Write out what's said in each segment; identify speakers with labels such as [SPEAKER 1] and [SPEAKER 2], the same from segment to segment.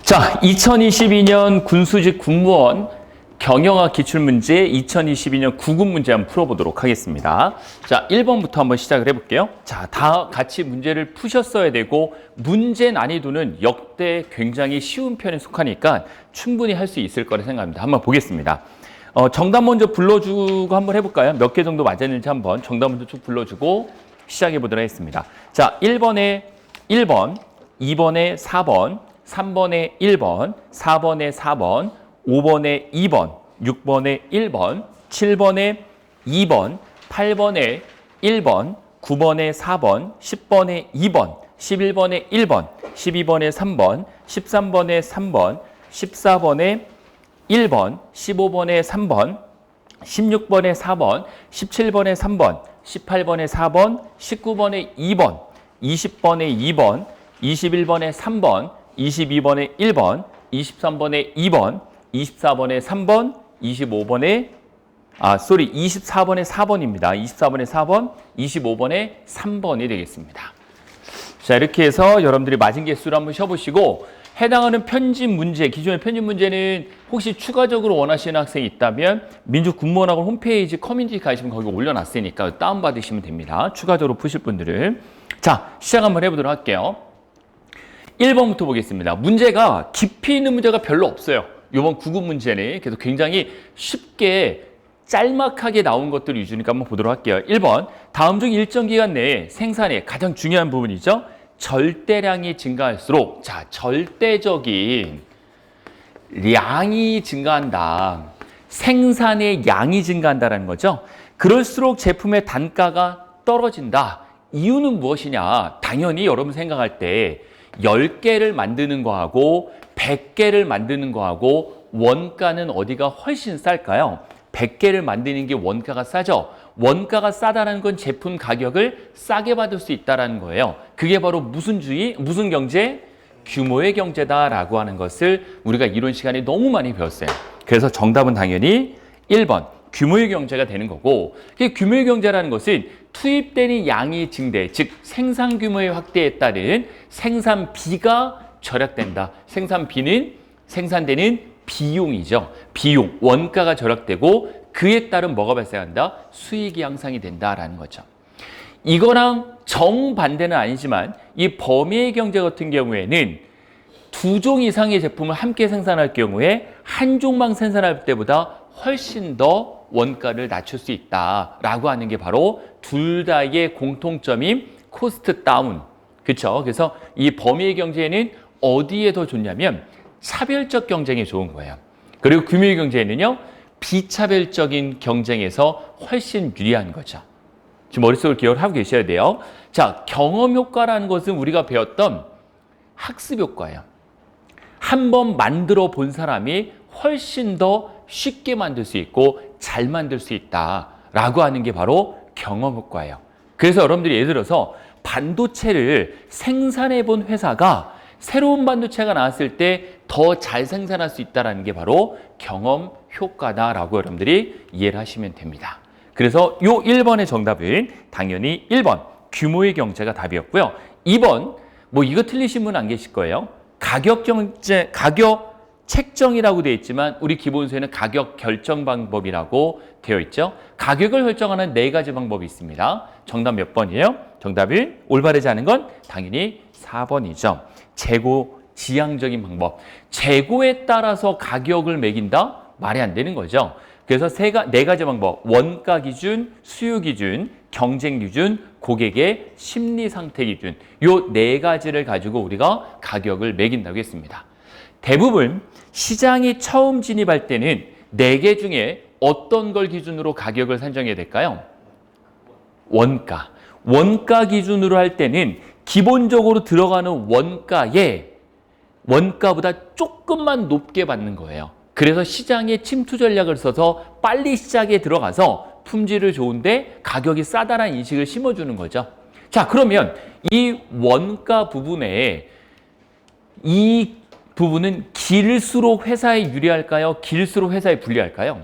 [SPEAKER 1] 자, 2022년 군수직 군무원 경영학 기출문제 2022년 구급 문제 한번 풀어보도록 하겠습니다. 자, 1번부터 한번 시작을 해볼게요. 자, 다 같이 문제를 푸셨어야 되고 문제 난이도는 역대 굉장히 쉬운 편에 속하니까 충분히 할 수 있을 거라 생각합니다. 한번 보겠습니다. 정답 먼저 불러주고 한번 해볼까요? 몇 개 정도 맞았는지 한번 정답 먼저 쭉 불러주고 시작해 보도록 하겠습니다. 자, 1번에 1번, 2번에 4번, 3번에 1번, 4번에 4번, 5번에 2번, 6번에 1번, 7번에 2번, 8번에 1번, 9번에 4번, 10번에 2번, 11번에 1번, 12번에 3번, 13번에 3번, 14번에 1번, 15번에 3번, 16번에 4번, 17번에 3번, 18번에 4번, 19번에 2번, 20번에 2번, 21번에 3번, 22번에 1번, 23번에 2번, 24번에 3번, 24번에 4번입니다. 24번에 4번, 25번에 3번이 되겠습니다. 자, 이렇게 해서 여러분들이 맞은 개수를 한번 쉬어보시고 해당하는 편집 문제, 기존의 편집 문제는 혹시 추가적으로 원하시는 학생이 있다면 민주군무원학원 홈페이지 커뮤니티 가시면 거기 올려놨으니까 다운받으시면 됩니다. 추가적으로 푸실 분들은. 자, 시작 한번 해보도록 할게요. 1번부터 보겠습니다. 문제가 깊이 있는 문제가 별로 없어요. 이번 구급 문제는 그래서 굉장히 쉽게 짤막하게 나온 것들 위주니까 한번 보도록 할게요. 1번, 다음 중 일정 기간 내에 생산의 가장 중요한 부분이죠. 절대량이 증가할수록, 자, 절대적인 양이 증가한다. 생산의 양이 증가한다는 거죠. 그럴수록 제품의 단가가 떨어진다. 이유는 무엇이냐? 당연히 여러분 생각할 때 10개를 만드는 거하고 100개를 만드는 거하고 원가는 어디가 훨씬 쌀까요? 100개를 만드는 게 원가가 싸죠. 원가가 싸다는 건 제품 가격을 싸게 받을 수 있다는 거예요. 그게 바로 무슨 경제? 규모의 경제다라고 하는 것을 우리가 이론 시간에 너무 많이 배웠어요. 그래서 정답은 당연히 1번. 규모의 경제가 되는 거고, 규모의 경제라는 것은 투입되는 양이 증대, 즉 생산 규모의 확대에 따른 생산비가 절약된다. 생산비는 생산되는 비용이죠. 비용, 원가가 절약되고 그에 따른 뭐가 발생한다? 수익이 향상이 된다라는 거죠. 이거랑 정반대는 아니지만 이 범위의 경제 같은 경우에는 2종 이상의 제품을 함께 생산할 경우에 한 종만 생산할 때보다 훨씬 더 원가를 낮출 수 있다라고 하는 게 바로 둘 다의 공통점인 코스트 다운. 그렇죠? 그래서 이 범위의 경제에는 어디에 더 좋냐면 차별적 경쟁에 좋은 거예요. 그리고 규모의 경제에는요, 비차별적인 경쟁에서 훨씬 유리한 거죠. 지금 머릿속을 기억을 하고 계셔야 돼요. 자, 경험 효과라는 것은 우리가 배웠던 학습 효과예요. 한번 만들어 본 사람이 훨씬 더 쉽게 만들 수 있고 잘 만들 수 있다라고 하는 게 바로 경험 효과예요. 그래서 여러분들이 예를 들어서 반도체를 생산해 본 회사가 새로운 반도체가 나왔을 때 더 잘 생산할 수 있다는 게 바로 경험 효과다라고 여러분들이 이해를 하시면 됩니다. 그래서 요 1번의 정답은 당연히 1번 규모의 경제가 답이었고요. 2번 뭐 이거 틀리신 분 안 계실 거예요. 가격 책정이라고 되어 있지만 우리 기본서에는 가격 결정 방법이라고 되어 있죠. 가격을 결정하는 4가지 방법이 있습니다. 정답 몇 번이에요? 정답은 올바르지 않은 건 당연히 4번이죠. 재고 지향적인 방법. 재고에 따라서 가격을 매긴다? 말이 안 되는 거죠. 그래서 4가지 방법. 원가 기준, 수요 기준, 경쟁 기준, 고객의 심리 상태 기준. 요 4가지를 가지고 우리가 가격을 매긴다고 했습니다. 대부분 시장에 처음 진입할 때는 4개 중에 어떤 걸 기준으로 가격을 산정해야 될까요? 원가. 원가 기준으로 할 때는 기본적으로 들어가는 원가보다 조금만 높게 받는 거예요. 그래서 시장에 침투 전략을 써서 빨리 시장에 들어가서 품질을 좋은데 가격이 싸다라는 인식을 심어주는 거죠. 자, 그러면 이 원가 부분에 이 부분은 길수록 회사에 유리할까요? 길수록 회사에 불리할까요?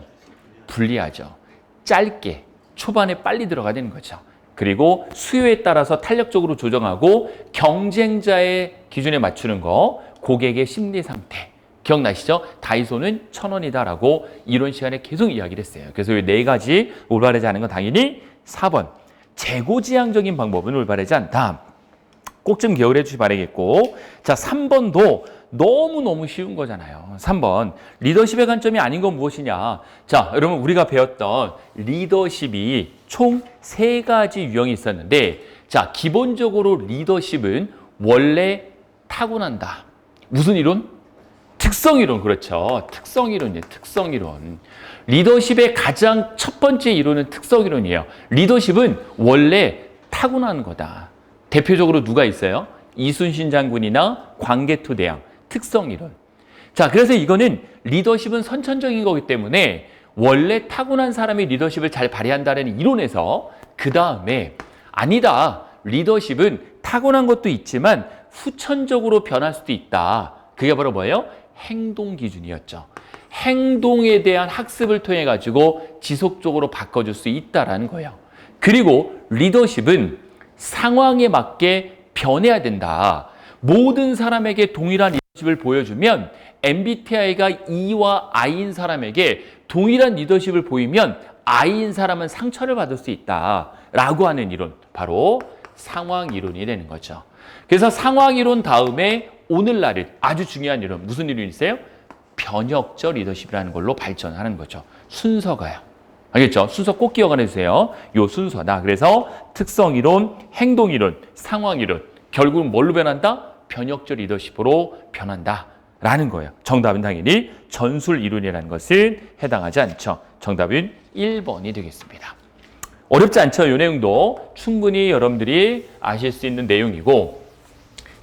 [SPEAKER 1] 불리하죠. 짧게, 초반에 빨리 들어가야 되는 거죠. 그리고 수요에 따라서 탄력적으로 조정하고 경쟁자의 기준에 맞추는 거, 고객의 심리 상태. 기억나시죠? 다이소는 1,000원이다라고 이런 시간에 계속 이야기를 했어요. 그래서 이 네 가지 올바르지 않은 건 당연히 4번. 재고지향적인 방법은 올바르지 않다. 꼭 좀 기억을 해주시 바라겠고, 자, 3번도 너무너무 쉬운 거잖아요. 3번. 리더십의 관점이 아닌 건 무엇이냐? 자, 여러분 우리가 배웠던 리더십이 총 3가지 유형이 있었는데, 자, 기본적으로 리더십은 원래 타고난다. 무슨 이론? 특성 이론. 그렇죠. 특성 이론이에요. 특성 이론. 리더십의 가장 첫 번째 이론은 특성 이론이에요. 리더십은 원래 타고나는 거다. 대표적으로 누가 있어요? 이순신 장군이나 광개토대왕. 특성 이론. 자, 그래서 이거는 리더십은 선천적인 거기 때문에 원래 타고난 사람이 리더십을 잘 발휘한다는 이론에서 그 다음에 아니다. 리더십은 타고난 것도 있지만 후천적으로 변할 수도 있다. 그게 바로 뭐예요? 행동 기준이었죠. 행동에 대한 학습을 통해 가지고 지속적으로 바꿔줄 수 있다라는 거예요. 그리고 리더십은 상황에 맞게 변해야 된다. 모든 사람에게 동일한 리더십을 보여주면 MBTI가 E와 I인 사람에게 동일한 리더십을 보이면 I인 사람은 상처를 받을 수 있다라고 하는 이론. 바로 상황 이론이 되는 거죠. 그래서 상황 이론 다음에 오늘날은 아주 중요한 이론. 무슨 이론이세요? 변혁적 리더십이라는 걸로 발전하는 거죠. 순서가요. 알겠죠? 순서 꼭 기억해 주세요. 요 순서다. 그래서 특성 이론, 행동 이론, 상황 이론. 결국은 뭘로 변한다? 변혁적 리더십으로 변한다라는 거예요. 정답은 당연히 전술 이론이라는 것은 해당하지 않죠. 정답은 1번이 되겠습니다. 어렵지 않죠? 이 내용도 충분히 여러분들이 아실 수 있는 내용이고,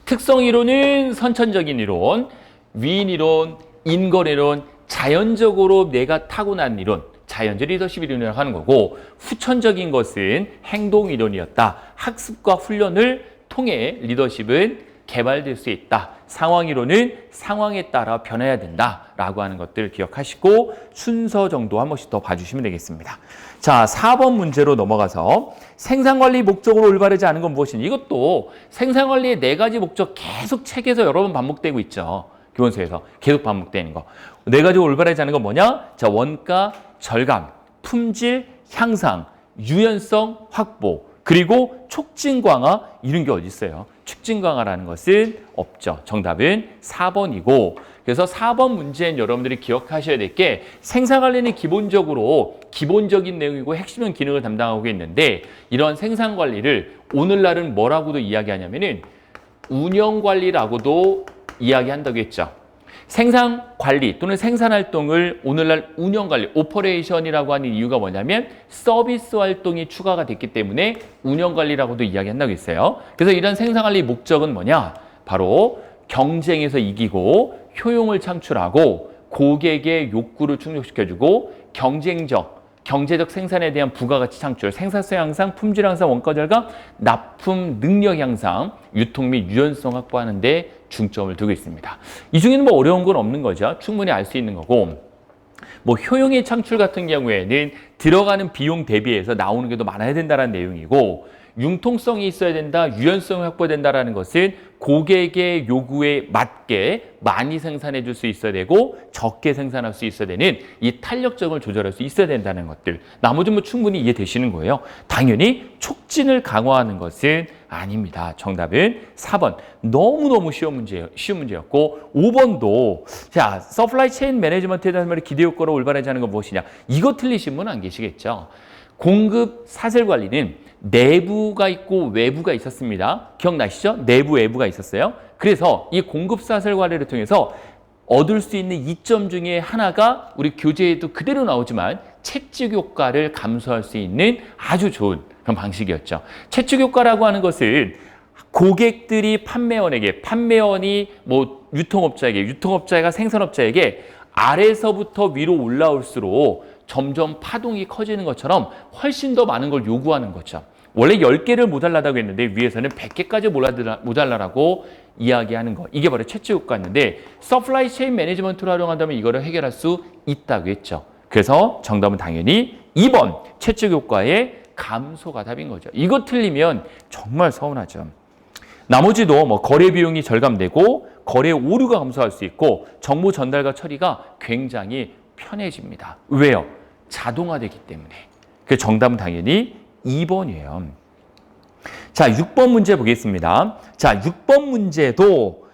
[SPEAKER 1] 특성 이론은 선천적인 이론, 위인 이론, 인걸 이론, 자연적으로 내가 타고난 이론, 자연적 리더십 이론이라고 하는 거고, 후천적인 것은 행동 이론이었다. 학습과 훈련을 통해 리더십은 개발될 수 있다. 상황 이론은 상황에 따라 변해야 된다라고 하는 것들 기억하시고 순서 정도 한 번씩 더 봐주시면 되겠습니다. 자, 4번 문제로 넘어가서 생산관리 목적으로 올바르지 않은 건 무엇이냐. 이것도 생산관리의 4가지 목적 계속 책에서 여러 번 반복되고 있죠. 교원서에서 계속 반복되는 거. 4가지 올바르지 않은 건 뭐냐? 자, 원가, 절감, 품질, 향상, 유연성 확보, 그리고 촉진 강화, 이런 게 어디 있어요? 촉진 강화라는 것은 없죠. 정답은 4번이고, 그래서 4번 문제는 여러분들이 기억하셔야 될 게 생산관리는 기본적으로 기본적인 내용이고 핵심은 기능을 담당하고 있는데, 이런 생산관리를 오늘날은 뭐라고도 이야기하냐면은 운영관리라고도 이야기한다고 했죠. 생산관리 또는 생산활동을 오늘날 운영관리, 오퍼레이션이라고 하는 이유가 뭐냐면 서비스 활동이 추가가 됐기 때문에 운영관리라고도 이야기한다고 했어요. 그래서 이런 생산관리 목적은 뭐냐? 바로 경쟁에서 이기고 효용을 창출하고 고객의 욕구를 충족시켜주고 경제적 생산에 대한 부가가치 창출, 생산성 향상, 품질 향상, 원가 절감, 납품 능력 향상, 유통 및 유연성 확보하는 데 중점을 두고 있습니다. 이 중에는 뭐 어려운 건 없는 거죠. 충분히 알 수 있는 거고, 뭐 효용의 창출 같은 경우에는 들어가는 비용 대비해서 나오는 게 더 많아야 된다는 내용이고, 융통성이 있어야 된다, 유연성이 확보된다라는 것은 고객의 요구에 맞게 많이 생산해 줄 수 있어야 되고 적게 생산할 수 있어야 되는 이 탄력점을 조절할 수 있어야 된다는 것들. 나머지 뭐 충분히 이해되시는 거예요. 당연히 촉진을 강화하는 것은 아닙니다. 정답은 4번. 너무너무 쉬운 문제였고, 5번도 자, 서플라이 체인 매니지먼트에 대한 말이 기대 효과로 올바르지 않은 건 무엇이냐. 이거 틀리신 분 안 계시겠죠. 공급 사슬 관리는 내부가 있고 외부가 있었습니다. 기억나시죠? 내부, 외부가 있었어요. 그래서 이 공급 사슬 관리를 통해서 얻을 수 있는 이점 중에 하나가 우리 교재에도 그대로 나오지만 채찍 효과를 감소할 수 있는 아주 좋은 그런 방식이었죠. 채찍 효과라고 하는 것은 고객들이 판매원이 뭐 유통업자가 생산업자에게 아래서부터 위로 올라올수록 점점 파동이 커지는 것처럼 훨씬 더 많은 걸 요구하는 거죠. 원래 10개를 모자라다고 했는데 위에서는 100개까지 모자라라고 이야기하는 거. 이게 바로 채찍 효과였는데 서플라이 체인 매니지먼트를 활용한다면 이거를 해결할 수 있다고 했죠. 그래서 정답은 당연히 2번 채찍 효과의 감소가 답인 거죠. 이거 틀리면 정말 서운하죠. 나머지도 뭐 거래 비용이 절감되고 거래 오류가 감소할 수 있고 정보 전달과 처리가 굉장히 편해집니다. 왜요? 자동화되기 때문에. 그 정답은 당연히 2번이에요. 자, 6번 문제 보겠습니다. 자, 6번 문제도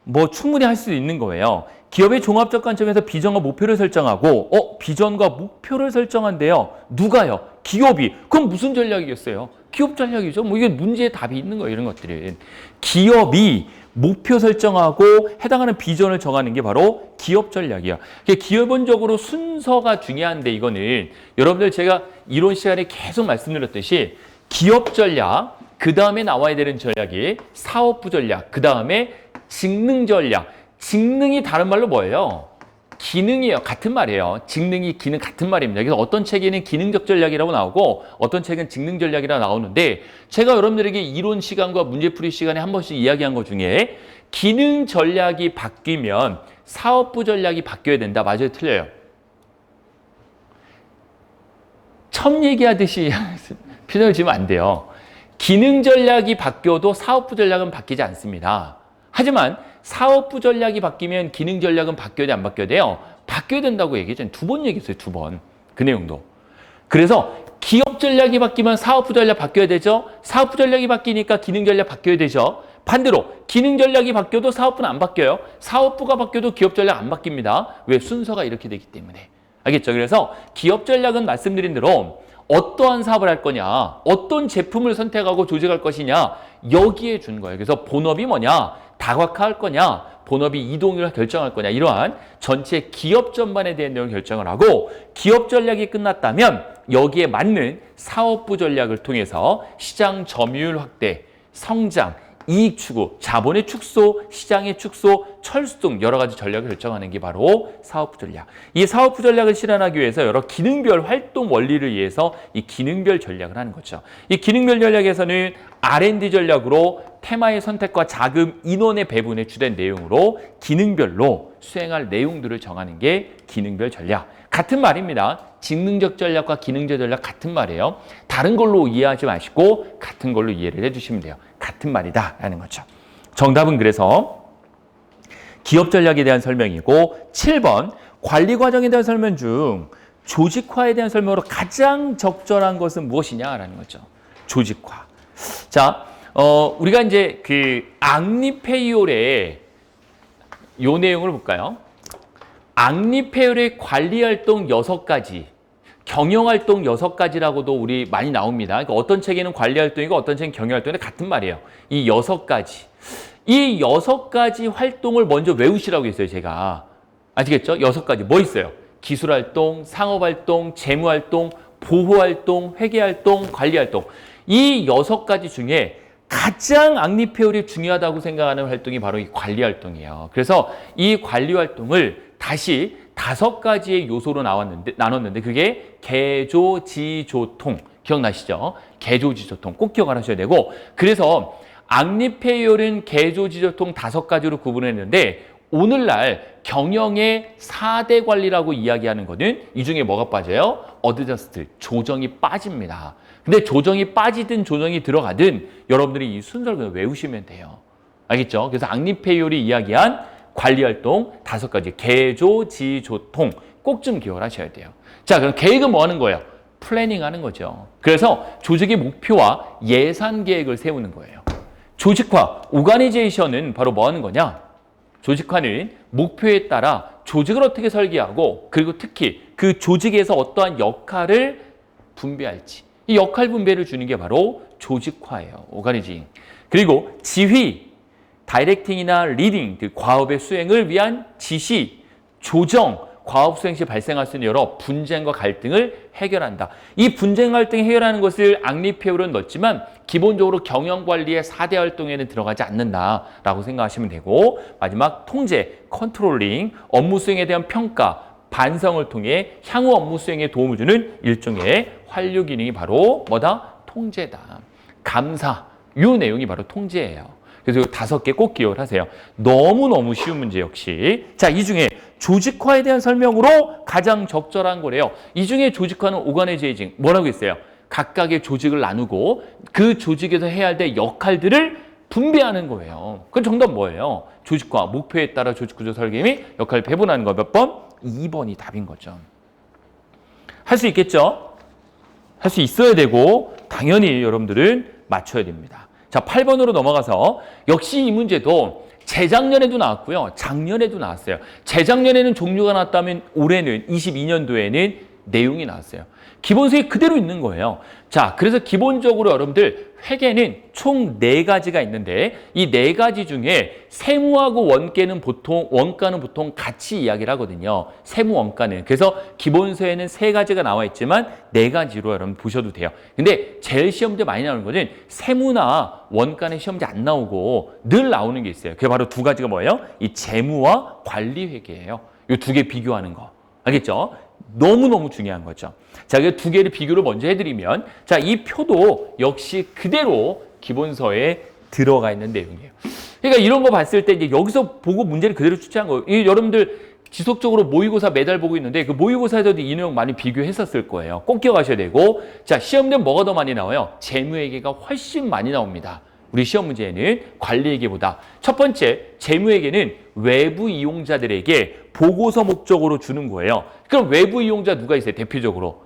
[SPEAKER 1] 뭐 충분히 할 수 있는 거예요. 기업의 종합적 관점에서 비전과 목표를 설정하고 비전과 목표를 설정한대요. 누가요? 기업이. 그럼 무슨 전략이겠어요? 기업 전략이죠. 뭐 이게 문제에 답이 있는 거예요. 이런 것들은. 기업이 목표 설정하고 해당하는 비전을 정하는 게 바로 기업 전략이야. 기본적으로 순서가 중요한데 이거는 여러분들 제가 이론 시간에 계속 말씀드렸듯이 기업 전략, 그 다음에 나와야 되는 전략이 사업부 전략, 그 다음에 직능 전략. 직능이 다른 말로 뭐예요? 기능이에요. 같은 말이에요. 직능이 기능 같은 말입니다. 그래서 어떤 책에는 기능적 전략이라고 나오고 어떤 책은 직능 전략이라고 나오는데 제가 여러분들에게 이론 시간과 문제풀이 시간에 한 번씩 이야기한 것 중에 기능 전략이 바뀌면 사업부 전략이 바뀌어야 된다. 맞아요? 틀려요? 처음 얘기하듯이 표정을 지으면 안 돼요. 기능 전략이 바뀌어도 사업부 전략은 바뀌지 않습니다. 하지만 사업부 전략이 바뀌면 기능 전략은 바뀌어야 돼, 안 바뀌어야 돼요? 바뀌어야 된다고 얘기했잖아요. 2번 얘기했어요, 2번. 그 내용도. 그래서 기업 전략이 바뀌면 사업부 전략 바뀌어야 되죠? 사업부 전략이 바뀌니까 기능 전략 바뀌어야 되죠? 반대로 기능 전략이 바뀌어도 사업부는 안 바뀌어요. 사업부가 바뀌어도 기업 전략 안 바뀝니다. 왜? 순서가 이렇게 되기 때문에. 알겠죠? 그래서 기업 전략은 말씀드린 대로 어떠한 사업을 할 거냐, 어떤 제품을 선택하고 조직할 것이냐, 여기에 준 거예요. 그래서 본업이 뭐냐, 다각화할 거냐, 본업이 이동을 결정할 거냐, 이러한 전체 기업 전반에 대한 내용을 결정을 하고 기업 전략이 끝났다면 여기에 맞는 사업부 전략을 통해서 시장 점유율 확대, 성장, 이익 추구, 자본의 축소, 시장의 축소, 철수 등 여러 가지 전략을 결정하는 게 바로 사업부 전략. 이 사업부 전략을 실현하기 위해서 여러 기능별 활동 원리를 위해서 이 기능별 전략을 하는 거죠. 이 기능별 전략에서는 R&D 전략으로 테마의 선택과 자금, 인원의 배분에 주된 내용으로 기능별로 수행할 내용들을 정하는 게 기능별 전략. 같은 말입니다. 직능적 전략과 기능적 전략 같은 말이에요. 다른 걸로 이해하지 마시고 같은 걸로 이해를 해주시면 돼요. 같은 말이다라는 거죠. 정답은 그래서 기업 전략에 대한 설명이고 7번 관리 과정에 대한 설명 중 조직화에 대한 설명으로 가장 적절한 것은 무엇이냐라는 거죠. 조직화. 자, 우리가 이제 그 앙리페이올의 요 내용을 볼까요? 앙리페이올의 관리활동 6가지, 경영활동 6가지라고도 우리 많이 나옵니다. 그러니까 어떤 책에는 관리활동이고 어떤 책은 경영활동인데 같은 말이에요. 이 6가지. 이 6가지 활동을 먼저 외우시라고 했어요, 제가. 아시겠죠? 6가지. 뭐 있어요? 기술활동, 상업활동, 재무활동, 보호활동, 회계활동, 관리활동. 이 6가지 중에 가장 앙리페이올이 중요하다고 생각하는 활동이 바로 이 관리활동이에요. 그래서 이 관리활동을 다시 5가지의 요소로 나눴는데 그게 개조지조통. 기억나시죠? 개조지조통. 꼭 기억을 하셔야 되고 그래서 앙리페이올은 개조지조통 5가지로 구분했는데 오늘날 경영의 4대 관리라고 이야기하는 거는 이 중에 뭐가 빠져요? 어드저스트, 조정이 빠집니다. 근데 조정이 빠지든 조정이 들어가든 여러분들이 이 순서를 그냥 외우시면 돼요. 알겠죠? 그래서 앙리페이올이 이야기한 관리활동 5가지, 개조지조통 꼭 좀 기억을 하셔야 돼요. 자, 그럼 계획은 뭐 하는 거예요? 플래닝 하는 거죠. 그래서 조직의 목표와 예산 계획을 세우는 거예요. 조직화, 오가니제이션은 바로 뭐 하는 거냐? 조직화는 목표에 따라 조직을 어떻게 설계하고 그리고 특히 그 조직에서 어떠한 역할을 분배할지 이 역할 분배를 주는 게 바로 조직화예요. 오가니징. 그리고 지휘, 다이렉팅이나 리딩, 과업의 수행을 위한 지시, 조정, 과업 수행 시 발생할 수 있는 여러 분쟁과 갈등을 해결한다. 이 분쟁 갈등을 해결하는 것을 앙리페이올은 넣었지만 기본적으로 경영관리의 4대 활동에는 들어가지 않는다라고 생각하시면 되고 마지막 통제, 컨트롤링, 업무 수행에 대한 평가, 반성을 통해 향후 업무 수행에 도움을 주는 일종의 환류 기능이 바로 뭐다? 통제다. 감사, 이 내용이 바로 통제예요. 그래서 5개 꼭 기억을 하세요. 너무너무 쉬운 문제 역시. 자, 이 중에 조직화에 대한 설명으로 가장 적절한 거래요. 이 중에 조직화는 오가니제이징 뭐라고 했어요? 각각의 조직을 나누고 그 조직에서 해야 될 역할들을 분배하는 거예요. 그 정답 뭐예요? 조직과 목표에 따라 조직구조 설계 및 역할을 배분하는 거 몇 번? 2번이 답인 거죠. 할 수 있겠죠? 할 수 있어야 되고 당연히 여러분들은 맞춰야 됩니다. 자, 8번으로 넘어가서 역시 이 문제도 재작년에도 나왔고요. 작년에도 나왔어요. 재작년에는 종류가 나왔다면 올해는 22년도에는 내용이 나왔어요. 기본수익 그대로 있는 거예요. 자, 그래서 기본적으로 여러분들 회계는 총 4가지가 있는데 이 4가지 중에 세무하고 원가는 보통 같이 이야기를 하거든요. 세무 원가는. 그래서 기본서에는 3가지가 나와 있지만 4가지로 여러분 보셔도 돼요. 근데 제일 시험 문제 많이 나오는 거는 세무나 원가는 시험 문제 안 나오고 늘 나오는 게 있어요. 그게 바로 2가지가 뭐예요? 이 재무와 관리 회계예요. 이 2개 비교하는 거. 알겠죠? 너무너무 중요한 거죠. 자, 그 2개를 비교를 먼저 해드리면, 자, 이 표도 역시 그대로 기본서에 들어가 있는 내용이에요. 그러니까 이런 거 봤을 때 이제 여기서 보고 문제를 그대로 출제한 거예요. 여러분들 지속적으로 모의고사 매달 보고 있는데 그 모의고사에서도 이 내용 많이 비교했었을 거예요. 꼭 기억하셔야 되고, 자, 시험된 뭐가 더 많이 나와요? 재무회계가 훨씬 많이 나옵니다. 우리 시험 문제에는 관리회계보다. 첫 번째, 재무회계는 외부 이용자들에게 보고서 목적으로 주는 거예요. 그럼 외부 이용자 누가 있어요? 대표적으로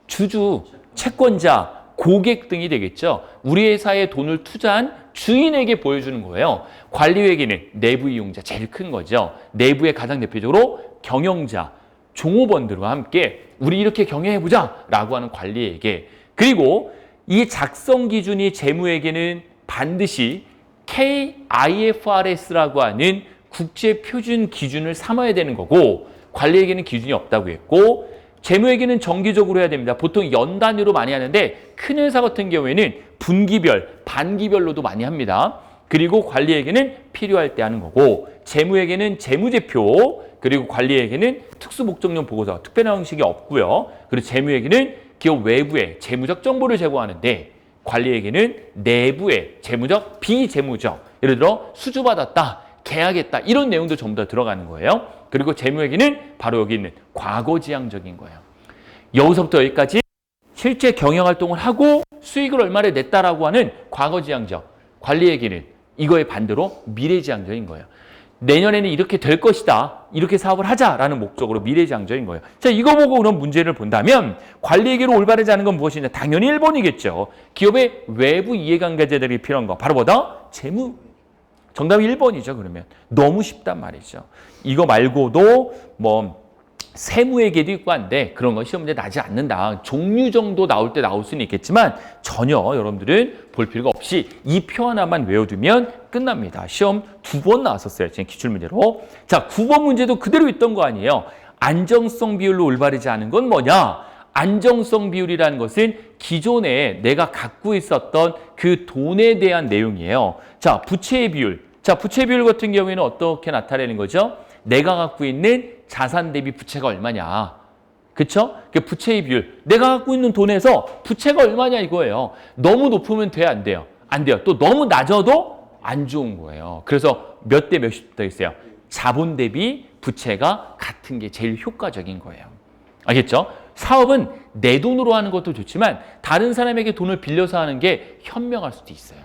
[SPEAKER 1] 주주, 채권자, 고객 등이 되겠죠. 우리 회사에 돈을 투자한 주인에게 보여주는 거예요. 관리회계는 내부 이용자 제일 큰 거죠. 내부에 가장 대표적으로 경영자, 종업원들과 함께 우리 이렇게 경영해보자 라고 하는 관리회계. 그리고 이 작성 기준이 재무회계는 반드시 KIFRS라고 하는 국제 표준 기준을 삼아야 되는 거고 관리회계는 기준이 없다고 했고 재무회계는 정기적으로 해야 됩니다. 보통 연 단위로 많이 하는데 큰 회사 같은 경우에는 분기별, 반기별로도 많이 합니다. 그리고 관리회계는 필요할 때 하는 거고 재무회계는 재무제표 그리고 관리회계는 특수목적용 보고서, 특별한 형식이 없고요. 그리고 재무회계는 기업 외부에 재무적 정보를 제공하는데 관리회계는 내부에 재무적, 비재무적, 예를 들어 수주받았다, 계약했다 이런 내용도 전부 다 들어가는 거예요. 그리고 재무회계는 바로 여기 있는 과거지향적인 거예요. 여기서부터 여기까지 실제 경영활동을 하고 수익을 얼마를 냈다라고 하는 과거지향적, 관리회계는 이거의 반대로 미래지향적인 거예요. 내년에는 이렇게 될 것이다. 이렇게 사업을 하자라는 목적으로 미래지향적인 거예요. 자, 이거 보고 그런 문제를 본다면 관리회계로 올바르지 않은 건 무엇이냐? 당연히 1번이겠죠. 기업의 외부 이해관계자들이 필요한 거. 바로 뭐다? 재무. 정답이 1번이죠, 그러면. 너무 쉽단 말이죠. 이거 말고도 뭐 세무회계도 있고 한데 그런 건 시험 문제 나지 않는다. 종류 정도 나올 때 나올 수는 있겠지만 전혀 여러분들은 볼 필요가 없이 이 표 하나만 외워두면 끝납니다. 시험 2번 나왔었어요. 지금 기출문제로. 자, 9번 문제도 그대로 있던 거 아니에요. 안정성 비율로 올바르지 않은 건 뭐냐? 안정성 비율이라는 것은 기존에 내가 갖고 있었던 그 돈에 대한 내용이에요. 자, 부채의 비율. 자, 부채 비율 같은 경우에는 어떻게 나타내는 거죠? 내가 갖고 있는 자산 대비 부채가 얼마냐. 그쵸? 그 부채의 비율. 내가 갖고 있는 돈에서 부채가 얼마냐 이거예요. 너무 높으면 돼, 안 돼요? 안 돼요. 또 너무 낮아도 안 좋은 거예요. 그래서 몇 대 몇이 붙어 있어요? 자본 대비 부채가 같은 게 제일 효과적인 거예요. 알겠죠? 사업은 내 돈으로 하는 것도 좋지만 다른 사람에게 돈을 빌려서 하는 게 현명할 수도 있어요.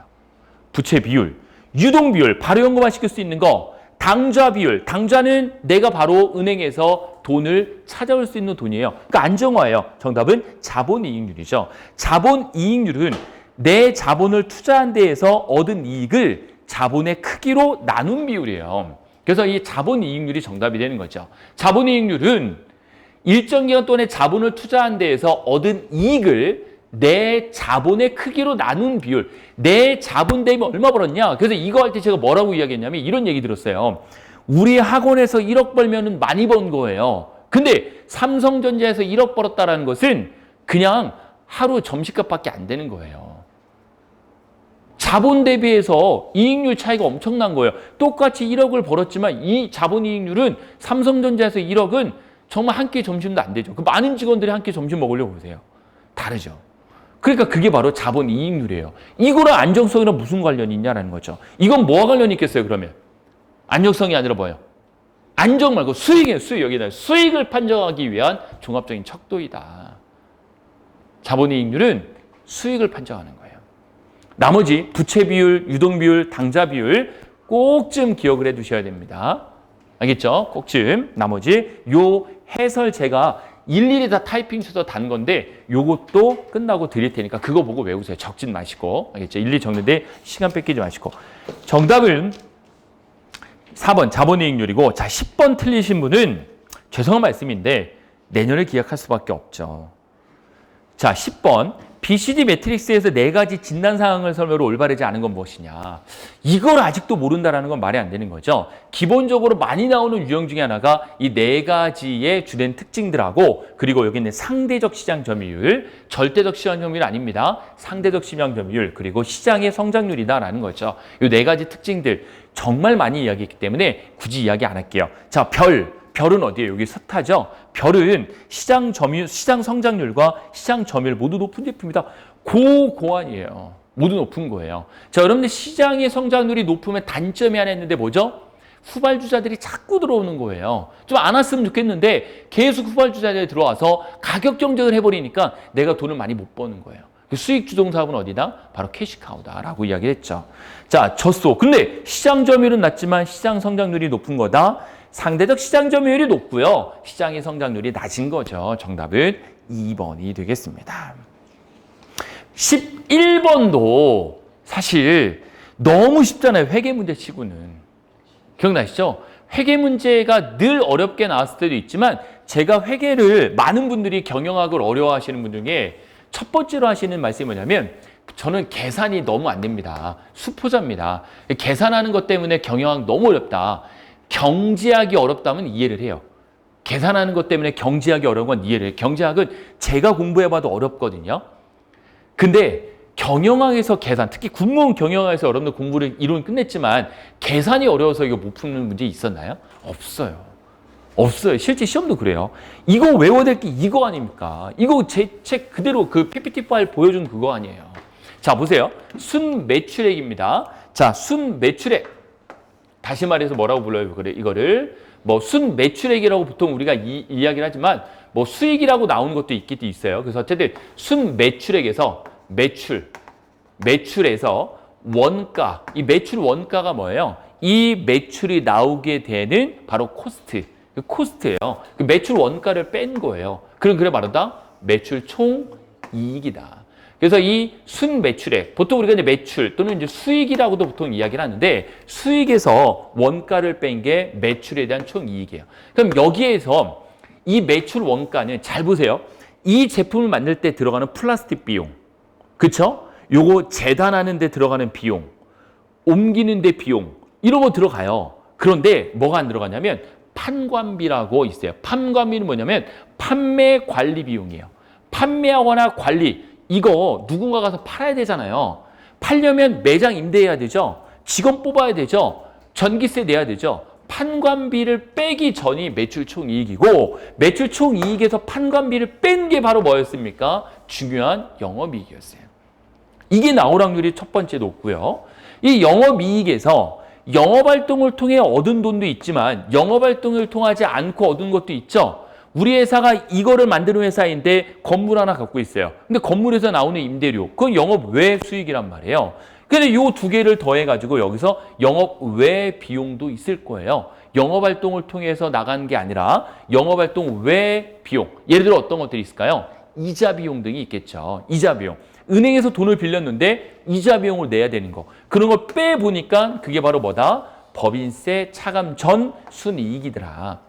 [SPEAKER 1] 부채 비율, 유동 비율, 바로 연금화 시킬 수 있는 거, 당좌 비율, 당좌는 내가 바로 은행에서 돈을 찾아올 수 있는 돈이에요. 그러니까 안정화예요. 정답은 자본이익률이죠. 자본이익률은 내 자본을 투자한 데에서 얻은 이익을 자본의 크기로 나눈 비율이에요. 그래서 이 자본이익률이 정답이 되는 거죠. 자본이익률은 일정 기간 동안에 자본을 투자한 데에서 얻은 이익을 내 자본의 크기로 나눈 비율. 내 자본 대비 얼마 벌었냐? 그래서 이거 할 때 제가 뭐라고 이야기했냐면 이런 얘기 들었어요. 우리 학원에서 1억 벌면 많이 번 거예요. 근데 삼성전자에서 1억 벌었다라는 것은 그냥 하루 점심값밖에 안 되는 거예요. 자본 대비해서 이익률 차이가 엄청난 거예요. 똑같이 1억을 벌었지만 이 자본이익률은 삼성전자에서 1억은 정말 한 끼 점심도 안 되죠. 그 많은 직원들이 한 끼 점심 먹으려고 보세요. 다르죠. 그러니까 그게 바로 자본이익률이에요. 이거랑 안정성이랑 무슨 관련이 있냐라는 거죠. 이건 뭐와 관련이 있겠어요, 그러면? 안정성이 아니라 뭐예요? 안정 말고 수익이에요, 수익. 여기다 수익을 판정하기 위한 종합적인 척도이다. 자본이익률은 수익을 판정하는 거예요. 나머지 부채 비율, 유동 비율, 당좌 비율 꼭 좀 기억을 해 두셔야 됩니다. 알겠죠? 꼭 좀 나머지 요 해설 제가 일일이 다 타이핑 쳐서 단 건데 요것도 끝나고 드릴 테니까 그거 보고 외우세요. 적진 마시고. 알겠죠? 일일이 적는데 시간 뺏기지 마시고. 정답은 4번 자본이익률이고, 자 10번 틀리신 분은 죄송한 말씀인데 내년을 기약할 수밖에 없죠. 자 10번 BCD 매트릭스에서 4가지 진단 사항을 설명으로 올바르지 않은 건 무엇이냐. 이걸 아직도 모른다는 건 말이 안 되는 거죠. 기본적으로 많이 나오는 유형 중에 하나가 이 4가지의 주된 특징들하고, 그리고 여기 있는 상대적 시장 점유율, 절대적 시장 점유율 아닙니다. 상대적 시장 점유율, 그리고 시장의 성장률이다라는 거죠. 이 4가지 특징들 정말 많이 이야기했기 때문에 굳이 이야기 안 할게요. 자, 별은 어디예요? 여기 스타죠. 별은 시장 성장률과 시장 점유율 모두 높은 제품이다. 고고한이에요. 모두 높은 거예요. 자, 여러분들 시장의 성장률이 높으면 단점이 하나 있는데 뭐죠? 후발주자들이 자꾸 들어오는 거예요. 좀 안 왔으면 좋겠는데 계속 후발주자들이 들어와서 가격 경쟁을 해버리니까 내가 돈을 많이 못 버는 거예요. 수익 주동 사업은 어디다? 바로 캐시카우다라고 이야기했죠. 자, 졌어. 근데 시장 점유율은 낮지만 시장 성장률이 높은 거다. 상대적 시장 점유율이 높고요. 시장의 성장률이 낮은 거죠. 정답은 2번이 되겠습니다. 11번도 사실 너무 쉽잖아요. 회계 문제 치고는. 기억나시죠? 회계 문제가 늘 어렵게 나왔을 때도 있지만 제가 회계를 많은 분들이 경영학을 어려워하시는 분 중에 첫 번째로 하시는 말씀이 뭐냐면 저는 계산이 너무 안 됩니다. 수포자입니다. 계산하는 것 때문에 경영학 너무 어렵다. 경제학이 어렵다면 이해를 해요. 계산하는 것 때문에 경제학이 어려운 건 이해를 해요. 경제학은 제가 공부해봐도 어렵거든요. 근데 경영학에서 계산, 특히 국무원 경영학에서 여러분들 공부를 이론 끝냈지만 계산이 어려워서 이거 못 푸는 문제 있었나요? 없어요. 없어요. 실제 시험도 그래요. 이거 외워야 될 게 이거 아닙니까? 이거 제 책 그대로 그 PPT 파일 보여준 그거 아니에요. 자, 보세요. 순매출액입니다. 자, 순매출액. 다시 말해서 뭐라고 불러요? 그래, 이거를 뭐 순매출액이라고 보통 우리가 이야기를 하지만 뭐 수익이라고 나오는 것도 있기도 있어요. 그래서 어쨌든 순매출액에서 매출에서 원가, 이 매출 원가가 뭐예요? 이 매출이 나오게 되는 바로 코스트예요. 그 매출 원가를 뺀 거예요. 그래 말하다 매출 총이익이다. 그래서 이 순매출액, 보통 우리가 이제 매출 또는 이제 수익이라고도 보통 이야기를 하는데 수익에서 원가를 뺀 게 매출에 대한 총이익이에요. 그럼 여기에서 이 매출 원가는 잘 보세요. 이 제품을 만들 때 들어가는 플라스틱 비용, 그쵸? 요거 재단하는 데 들어가는 비용, 옮기는 데 비용, 이런 거 들어가요. 그런데 뭐가 안 들어가냐면 판관비라고 있어요. 판관비는 뭐냐면 판매 관리 비용이에요. 판매하거나 관리, 이거 누군가 가서 팔아야 되잖아요. 팔려면 매장 임대해야 되죠. 직원 뽑아야 되죠. 전기세 내야 되죠. 판관비를 빼기 전이 매출 총이익이고 매출 총이익에서 판관비를 뺀 게 바로 뭐였습니까? 중요한 영업이익이었어요. 이게 나올 확률이 첫 번째 높고요. 이 영업이익에서 영업활동을 통해 얻은 돈도 있지만 영업활동을 통하지 않고 얻은 것도 있죠. 우리 회사가 이거를 만드는 회사인데 건물 하나 갖고 있어요. 근데 건물에서 나오는 임대료, 그건 영업 외 수익이란 말이에요. 근데 이 두 개를 더해가지고 여기서 영업 외 비용도 있을 거예요. 영업활동을 통해서 나간 게 아니라 영업활동 외 비용. 예를 들어 어떤 것들이 있을까요? 이자 비용 등이 있겠죠. 이자 비용. 은행에서 돈을 빌렸는데 이자 비용을 내야 되는 거. 그런 걸 빼보니까 그게 바로 뭐다? 법인세 차감 전 순이익이더라.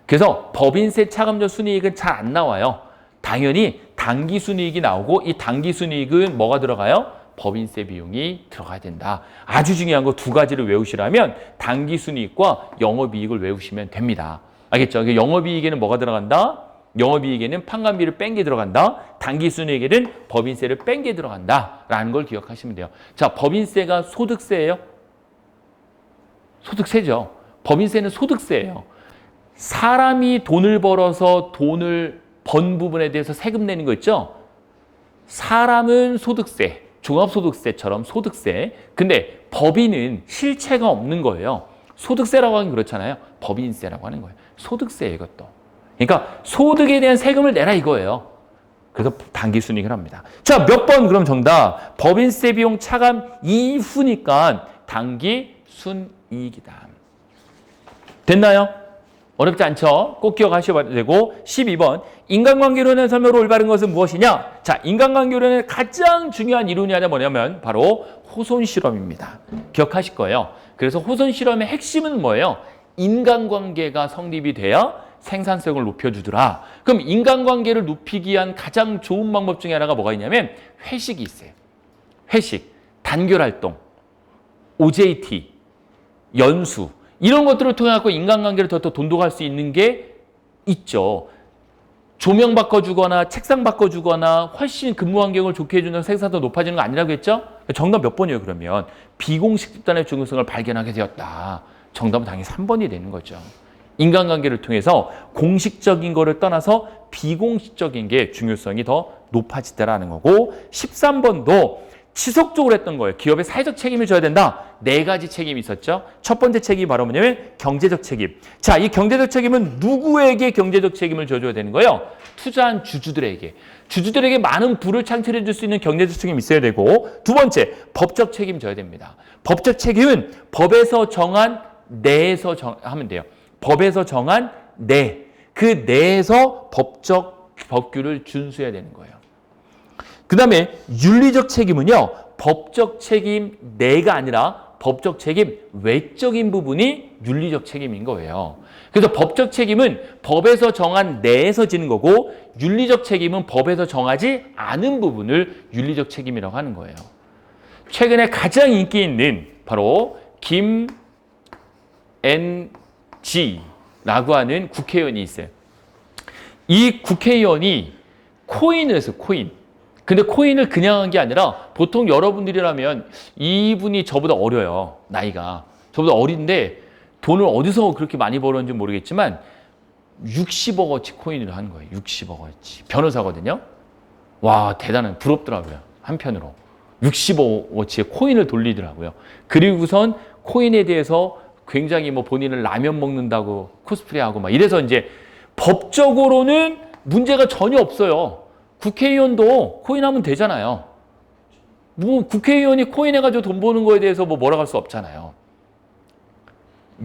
[SPEAKER 1] 그래서 법인세 차감 전 순이익은 잘 안 나와요. 당연히 당기순이익이 나오고 이 당기순이익은 뭐가 들어가요? 법인세 비용이 들어가야 된다. 아주 중요한 거 두 가지를 외우시라면 당기순이익과 영업이익을 외우시면 됩니다. 알겠죠? 영업이익에는 뭐가 들어간다? 영업이익에는 판관비를 뺀 게 들어간다. 당기순이익에는 법인세를 뺀 게 들어간다. 라는 걸 기억하시면 돼요. 자, 법인세가 소득세예요? 소득세죠. 법인세는 소득세예요. 사람이 돈을 벌어서 돈을 번 부분에 대해서 세금 내는 거 있죠? 사람은 소득세, 종합소득세처럼 소득세. 근데 법인은 실체가 없는 거예요. 소득세라고 하긴 그렇잖아요. 법인세라고 하는 거예요. 소득세예요, 이것도. 그러니까 소득에 대한 세금을 내라 이거예요. 그래서 단기 순이익을 합니다. 자, 몇 번 그럼 정답. 법인세 비용 차감 이후니까 단기 순이익이다. 됐나요? 어렵지 않죠? 꼭 기억하셔야 되고 12번 인간관계론의 설명으로 올바른 것은 무엇이냐? 자, 인간관계론의 가장 중요한 이론이 하나 뭐냐면 바로 호손 실험입니다. 기억하실 거예요. 그래서 호손 실험의 핵심은 뭐예요? 인간관계가 성립이 돼야 생산성을 높여주더라. 그럼 인간관계를 높이기 위한 가장 좋은 방법 중에 하나가 뭐가 있냐면 회식이 있어요. 회식, 단결활동, OJT, 연수 이런 것들을 통해 갖고 인간관계를 더 돈독할 수 있는 게 있죠. 조명 바꿔주거나 책상 바꿔주거나 훨씬 근무 환경을 좋게 해주는 생산도 높아지는 거 아니라고 했죠? 정답 몇 번이에요 그러면? 비공식 집단의 중요성을 발견하게 되었다. 정답은 당연히 3번이 되는 거죠. 인간관계를 통해서 공식적인 거를 떠나서 비공식적인 게 중요성이 더 높아지더라는 거고 13번도 지속적으로 했던 거예요. 기업의 사회적 책임을 져야 된다. 4가지 책임이 있었죠. 첫 번째 책임이 바로 뭐냐면 경제적 책임. 자, 이 경제적 책임은 누구에게 경제적 책임을 져줘야 되는 거예요? 투자한 주주들에게. 주주들에게 많은 부를 창출해 줄 수 있는 경제적 책임이 있어야 되고 두 번째, 법적 책임 져야 됩니다. 법적 책임은 법에서 정한 내에서 하면 돼요. 법에서 정한 내. 그 내에서 법규를 준수해야 되는 거예요. 그 다음에 윤리적 책임은요. 법적 책임 내가 아니라 법적 책임 외적인 부분이 윤리적 책임인 거예요. 그래서 법적 책임은 법에서 정한 내에서 지는 거고 윤리적 책임은 법에서 정하지 않은 부분을 윤리적 책임이라고 하는 거예요. 최근에 가장 인기 있는 바로 김NG라고 하는 국회의원이 있어요. 이 국회의원이 코인을 했어요. 코인. 근데 코인을 그냥 한 게 아니라 보통 여러분들이라면 이분이 저보다 어려요. 나이가. 저보다 어린데 돈을 어디서 그렇게 많이 벌었는지 모르겠지만 60억어치 코인을 한 거예요. 60억어치. 변호사거든요. 와, 대단한 부럽더라고요. 한편으로. 60억어치의 코인을 돌리더라고요. 그리고선 코인에 대해서 굉장히 뭐 본인을 라면 먹는다고 코스프레하고 막 이래서 이제 법적으로는 문제가 전혀 없어요. 국회의원도 코인하면 되잖아요. 뭐 국회의원이 코인해가지고 돈 버는 거에 대해서 뭐 뭐라고 할 수 없잖아요.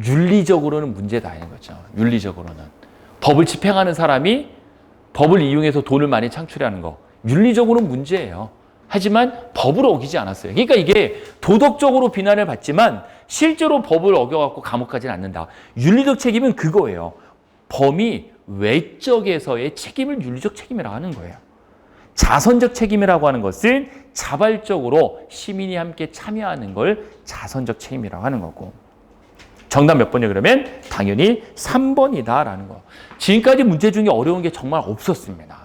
[SPEAKER 1] 윤리적으로는 문제다 이런 거죠. 윤리적으로는. 법을 집행하는 사람이 법을 이용해서 돈을 많이 창출하는 거. 윤리적으로는 문제예요. 하지만 법을 어기지 않았어요. 그러니까 이게 도덕적으로 비난을 받지만 실제로 법을 어겨갖고 감옥 가진 않는다. 윤리적 책임은 그거예요. 범위 외적에서의 책임을 윤리적 책임이라고 하는 거예요. 자선적 책임이라고 하는 것은 자발적으로 시민이 함께 참여하는 걸 자선적 책임이라고 하는 거고. 정답 몇 번이요? 그러면 당연히 3번이다라는 거. 지금까지 문제 중에 어려운 게 정말 없었습니다.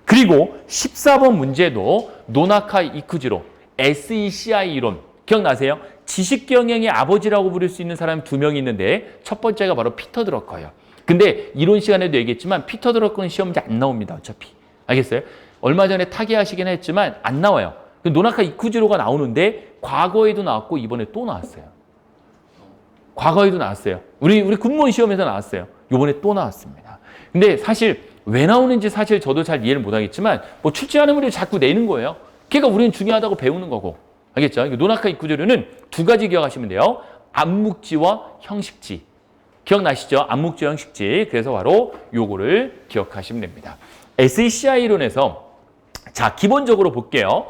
[SPEAKER 1] 그리고 14번 문제도 노나카 이쿠지로 SECI 이론 기억나세요? 지식경영의 아버지라고 부를 수 있는 사람이 2명이 있는데 첫 번째가 바로 피터 드러커예요. 근데 이론 시간에도 얘기했지만 피터 드러커는 시험지 안 나옵니다. 어차피. 알겠어요? 얼마 전에 타계하시긴 했지만 안 나와요. 노나카 이쿠지로가 나오는데 과거에도 나왔고 이번에 또 나왔어요. 과거에도 나왔어요. 우리 군무원 시험에서 나왔어요. 이번에 또 나왔습니다. 근데 사실 왜 나오는지 사실 저도 잘 이해를 못하겠지만 뭐 출제하는 분이 자꾸 내는 거예요. 그러니까 우리는 중요하다고 배우는 거고. 알겠죠? 노나카 이쿠지로는 2가지 기억하시면 돼요. 암묵지와 형식지. 기억나시죠? 암묵지와 형식지. 그래서 바로 요거를 기억하시면 됩니다. SECI 이론에서 자, 기본적으로 볼게요.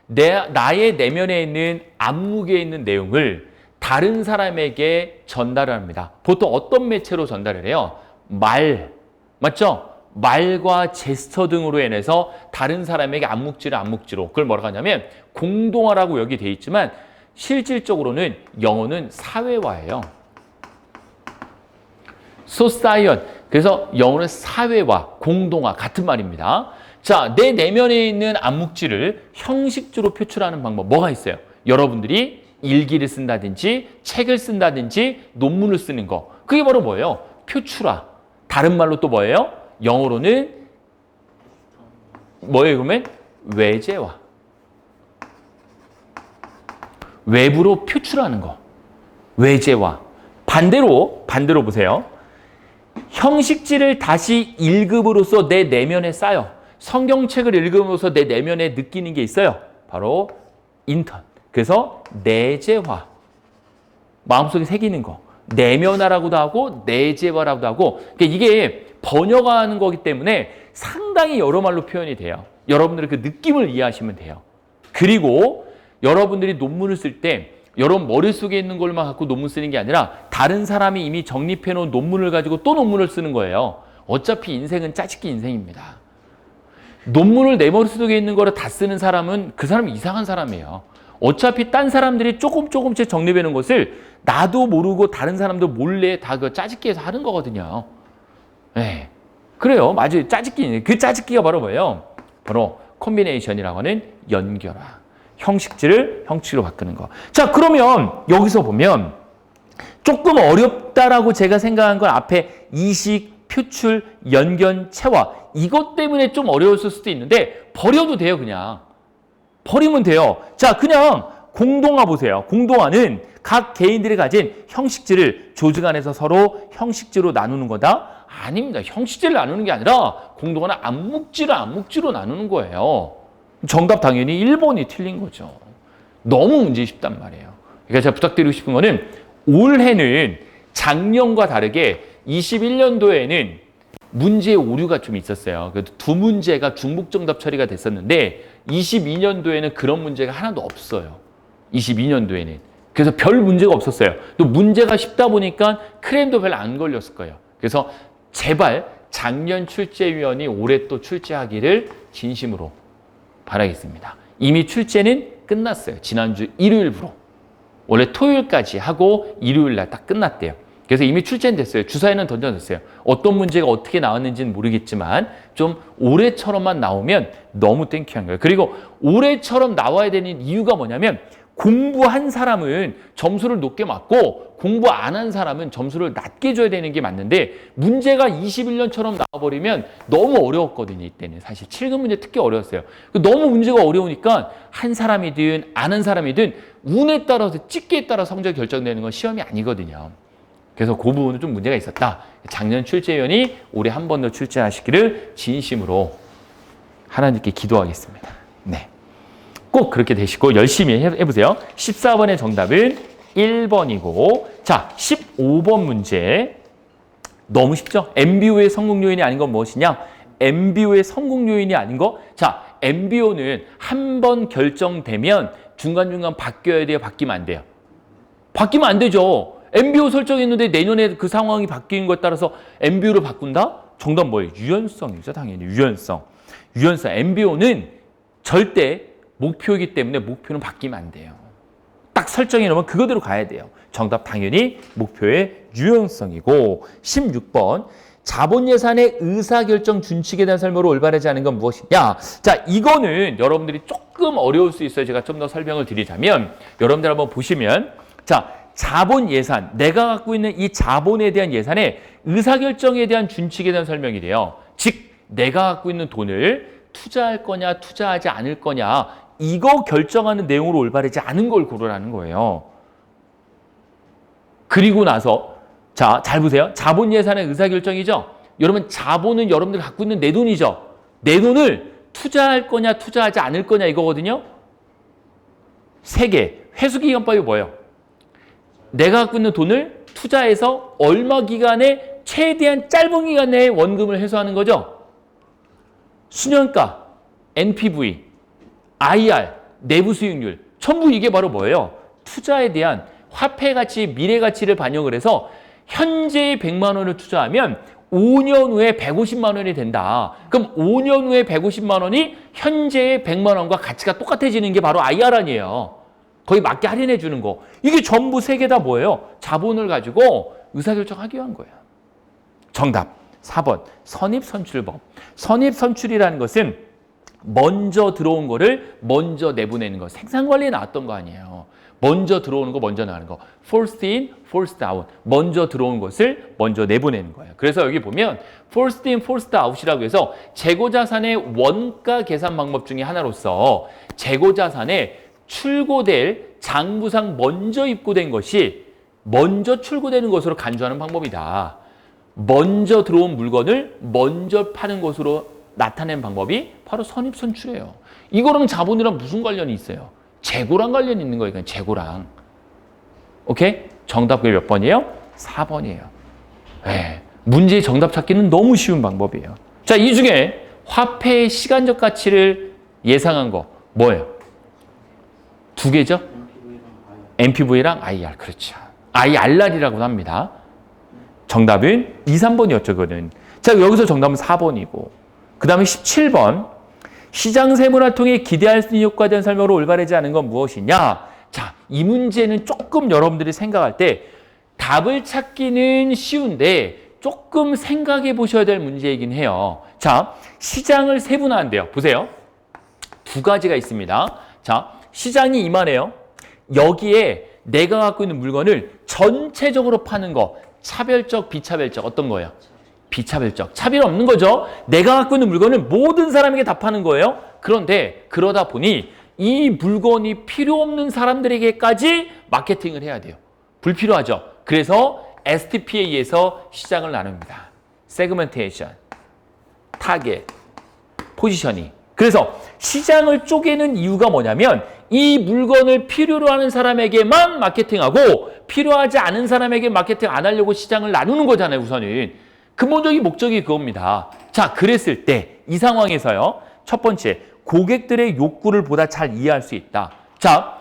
[SPEAKER 1] 나의 내면에 있는 암묵에 있는 내용을 다른 사람에게 전달을 합니다. 보통 어떤 매체로 전달을 해요? 말, 맞죠? 말과 제스처 등으로 인해서 다른 사람에게 암묵지로 그걸 뭐라고 하냐면 공동화라고 여기 돼 있지만 실질적으로는 영어는 사회화예요. society. 그래서 영어는 사회화, 공동화 같은 말입니다. 자, 내 내면에 있는 암묵지를 형식주로 표출하는 방법 뭐가 있어요? 여러분들이 일기를 쓴다든지 책을 쓴다든지 논문을 쓰는 거. 그게 바로 뭐예요? 표출화. 다른 말로 또 뭐예요? 영어로는 뭐예요? 그러면 외제화. 외부로 표출하는 거. 외제화. 반대로 보세요. 형식지를 다시 1급으로서 내 내면에 쌓여. 성경책을 읽으면서 내 내면에 느끼는 게 있어요. 바로 인턴. 그래서 내재화. 마음속에 새기는 거. 내면화라고도 하고 내재화라고도 하고 그러니까 이게 번역하는 거기 때문에 상당히 여러 말로 표현이 돼요. 여러분들의 그 느낌을 이해하시면 돼요. 그리고 여러분들이 논문을 쓸 때 여러분 머릿속에 있는 걸만 갖고 논문 쓰는 게 아니라 다른 사람이 이미 정립해 놓은 논문을 가지고 또 논문을 쓰는 거예요. 어차피 인생은 짜집기 인생입니다. 논문을 내 머릿속에 있는 거를 다 쓰는 사람은 그 사람이 이상한 사람이에요. 어차피 딴 사람들이 조금씩 정립해 놓은 것을 나도 모르고 다른 사람도 몰래 다 그 짜집기해서 하는 거거든요. 네. 그래요. 맞아요. 짜집기. 그 짜집기가 바로 뭐예요? 바로 콤비네이션이라고 하는 연결화. 형식질을 형식으로 바꾸는 거. 자, 그러면 여기서 보면 조금 어렵다라고 제가 생각한 건 앞에 이식, 표출, 연견, 체화. 이것 때문에 좀 어려웠을 수도 있는데 버려도 돼요, 그냥. 버리면 돼요. 자, 그냥 공동화 보세요. 공동화는 각 개인들이 가진 형식질을 조직 안에서 서로 형식질로 나누는 거다? 아닙니다. 형식질을 나누는 게 아니라 공동화는 암묵지로 나누는 거예요. 정답 당연히 1번이 틀린 거죠. 너무 문제 쉽단 말이에요. 그러니까 제가 부탁드리고 싶은 거는 올해는 작년과 다르게 21년도에는 문제의 오류가 좀 있었어요. 그래도 두 문제가 중복 정답 처리가 됐었는데 22년도에는 그런 문제가 하나도 없어요. 22년도에는. 그래서 별 문제가 없었어요. 또 문제가 쉽다 보니까 크렘도 별로 안 걸렸을 거예요. 그래서 제발 작년 출제위원이 올해 또 출제하기를 진심으로 바라겠습니다. 이미 출제는 끝났어요. 지난주 일요일부로. 원래 토요일까지 하고 일요일 날 딱 끝났대요. 그래서 이미 출제는 됐어요. 주사위는 던져졌어요. 어떤 문제가 어떻게 나왔는지는 모르겠지만 좀 올해처럼만 나오면 너무 땡큐한 거예요. 그리고 올해처럼 나와야 되는 이유가 뭐냐면 공부한 사람은 점수를 높게 맞고 공부 안 한 사람은 점수를 낮게 줘야 되는 게 맞는데 문제가 21년처럼 나와버리면 너무 어려웠거든요. 이때는 사실 7급 문제 특히 어려웠어요. 너무 문제가 어려우니까 한 사람이든 안 한 사람이든 운에 따라서 찍기에 따라 성적이 결정되는 건 시험이 아니거든요. 그래서 그 부분은 좀 문제가 있었다. 작년 출제위원이 올해 한 번 더 출제하시기를 진심으로 하나님께 기도하겠습니다. 네. 꼭 그렇게 되시고 열심히 해보세요. 14번의 정답은 1번이고 자 15번 문제 너무 쉽죠? MBO의 성공 요인이 아닌 건 무엇이냐? MBO의 성공 요인이 아닌 거? 자 MBO는 한 번 결정되면 중간중간 바뀌어야 돼요? 바뀌면 안 돼요? 바뀌면 안 되죠. MBO 설정했는데 내년에 그 상황이 바뀐 것에 따라서 MBO를 바꾼다? 정답 뭐예요? 유연성이죠. 당연히 유연성. MBO는 절대 목표이기 때문에 목표는 바뀌면 안 돼요. 딱 설정해 놓으면 그거대로 가야 돼요. 정답 당연히 목표의 유연성이고 16번 자본 예산의 의사결정 준칙에 대한 설명으로 올바르지 않은 건 무엇이냐? 자, 이거는 여러분들이 조금 어려울 수 있어요. 제가 좀 더 설명을 드리자면 여러분들 한번 보시면 자, 자본 예산, 내가 갖고 있는 이 자본에 대한 예산의 의사결정에 대한 준칙에 대한 설명이 돼요. 즉, 내가 갖고 있는 돈을 투자할 거냐, 투자하지 않을 거냐 이거 결정하는 내용으로 올바르지 않은 걸 고르라는 거예요. 그리고 나서 자, 잘 보세요. 자본 예산의 의사결정이죠. 여러분 자본은 여러분들 갖고 있는 내 돈이죠. 내 돈을 투자할 거냐, 투자하지 않을 거냐 이거거든요. 세 개. 회수기간법이 뭐예요? 내가 갖고 있는 돈을 투자해서 얼마 기간에 최대한 짧은 기간 내에 원금을 회수하는 거죠. 수년가, NPV, IR, 내부 수익률 전부 이게 바로 뭐예요? 투자에 대한 화폐 가치, 미래 가치를 반영을 해서 현재의 100만 원을 투자하면 5년 후에 150만 원이 된다. 그럼 5년 후에 150만 원이 현재의 100만 원과 가치가 똑같아지는 게 바로 IR 아니에요. 거의 맞게 할인해 주는 거. 이게 전부 세 개 다 뭐예요? 자본을 가지고 의사결정하기 위한 거예요. 정답 4번 선입선출법. 선입선출이라는 것은 먼저 들어온 거를 먼저 내보내는 거. 생산관리에 나왔던 거 아니에요. 먼저 들어오는 거 먼저 나가는 거. first in, first out. 먼저 들어온 것을 먼저 내보내는 거예요. 그래서 여기 보면 first in, first out이라고 해서 재고자산의 원가 계산 방법 중에 하나로서 재고자산에 출고될 장부상 먼저 입고된 것이 먼저 출고되는 것으로 간주하는 방법이다. 먼저 들어온 물건을 먼저 파는 것으로 나타낸 방법이 바로 선입선출이에요. 이거랑 자본이랑 무슨 관련이 있어요? 재고랑 관련이 있는 거예요. 그러니까 재고랑. 오케이? 정답 그게 몇 번이에요? 4번이에요. 네. 문제의 정답 찾기는 너무 쉬운 방법이에요. 자, 이 중에 화폐의 시간적 가치를 예상한 거 뭐예요? 두 개죠? MPV랑 IR. 그렇죠. IRR이라고 합니다. 정답은 2, 3번이었죠. 그거는. 자, 여기서 정답은 4번이고 그 다음에 17번 시장 세분화를 통해 기대할 수 있는 효과에 설명으로 올바르지 않은 건 무엇이냐? 자, 이 문제는 조금 여러분들이 생각할 때 답을 찾기는 쉬운데 조금 생각해 보셔야 될 문제이긴 해요. 자, 시장을 세분화한대요. 보세요. 두 가지가 있습니다. 자, 시장이 이만해요. 여기에 내가 갖고 있는 물건을 전체적으로 파는 거. 차별적, 비차별적 어떤 거예요? 비차별적. 차별 없는 거죠. 내가 갖고 있는 물건을 모든 사람에게 다 파는 거예요. 그런데 그러다 보니 이 물건이 필요 없는 사람들에게까지 마케팅을 해야 돼요. 불필요하죠. 그래서 STPA에서 시장을 나눕니다. 세그멘테이션, 타겟, 포지셔닝. 그래서 시장을 쪼개는 이유가 뭐냐면 이 물건을 필요로 하는 사람에게만 마케팅하고 필요하지 않은 사람에게 마케팅 안 하려고 시장을 나누는 거잖아요. 우선은. 근본적인 목적이 그겁니다. 자, 그랬을 때 이 상황에서요. 첫 번째, 고객들의 욕구를 보다 잘 이해할 수 있다. 자,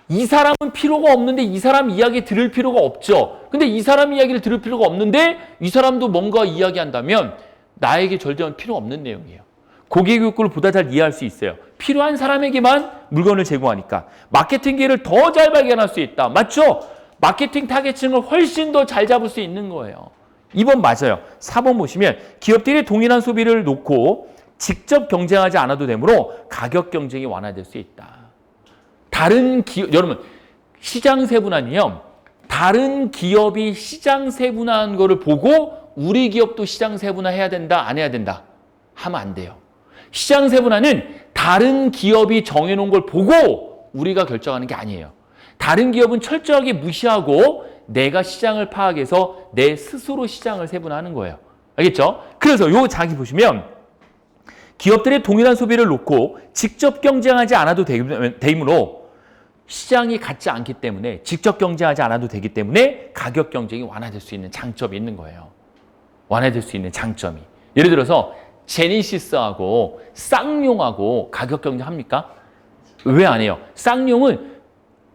[SPEAKER 1] 이 사람은 필요가 없는데 이 사람 이야기 들을 필요가 없죠. 근데 이 사람 이야기를 들을 필요가 없는데 이 사람도 뭔가 이야기한다면 나에게 절대로 필요 없는 내용이에요. 고객 욕구를 보다 잘 이해할 수 있어요. 필요한 사람에게만 물건을 제공하니까. 마케팅 기회를 더 잘 발견할 수 있다. 맞죠? 마케팅 타겟층을 훨씬 더 잘 잡을 수 있는 거예요. 2번 맞아요. 4번 보시면 기업들이 동일한 소비를 놓고 직접 경쟁하지 않아도 되므로 가격 경쟁이 완화될 수 있다. 다른 기업, 여러분 시장 세분화는요. 다른 기업이 시장 세분화한 거를 보고 우리 기업도 시장 세분화해야 된다, 안 해야 된다? 하면 안 돼요. 시장 세분화는 다른 기업이 정해놓은 걸 보고 우리가 결정하는 게 아니에요. 다른 기업은 철저하게 무시하고 내가 시장을 파악해서 내 스스로 시장을 세분화하는 거예요. 알겠죠? 그래서 요 자기 보시면 기업들의 동일한 소비를 놓고 직접 경쟁하지 않아도 되므로 시장이 같지 않기 때문에 직접 경쟁하지 않아도 되기 때문에 가격 경쟁이 완화될 수 있는 장점이 있는 거예요. 완화될 수 있는 장점이. 예를 들어서 제네시스하고 쌍용하고 가격 경쟁합니까? 왜 안 해요? 쌍용은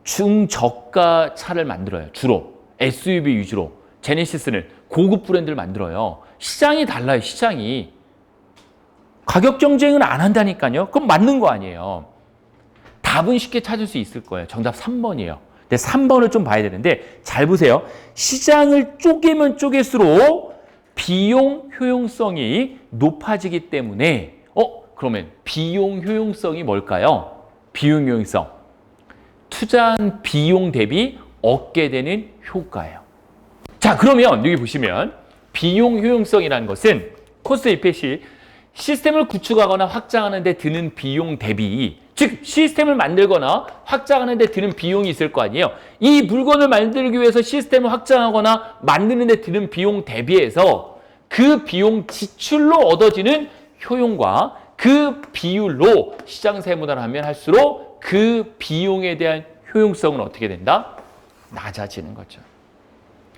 [SPEAKER 1] 중저가 차를 만들어요. 주로. SUV 위주로. 제네시스는 고급 브랜드를 만들어요. 시장이 달라요. 시장이. 가격 경쟁은 안 한다니까요. 그럼 맞는 거 아니에요. 답은 쉽게 찾을 수 있을 거예요. 정답 3번이에요. 근데 3번을 좀 봐야 되는데 잘 보세요. 시장을 쪼개면 쪼갤수록 비용 효용성이 높아지기 때문에 그러면 비용 효용성이 뭘까요? 비용 효용성. 투자한 비용 대비 얻게 되는 효과예요. 자, 그러면 여기 보시면 비용 효용성이라는 것은 코스트 이펙시 시스템을 구축하거나 확장하는 데 드는 비용 대비, 즉 시스템을 만들거나 확장하는 데 드는 비용이 있을 거 아니에요. 이 물건을 만들기 위해서 시스템을 확장하거나 만드는 데 드는 비용 대비해서 그 비용 지출로 얻어지는 효용과 그 비율로 시장 세분화를 하면 할수록 그 비용에 대한 효용성은 어떻게 된다? 낮아지는 거죠.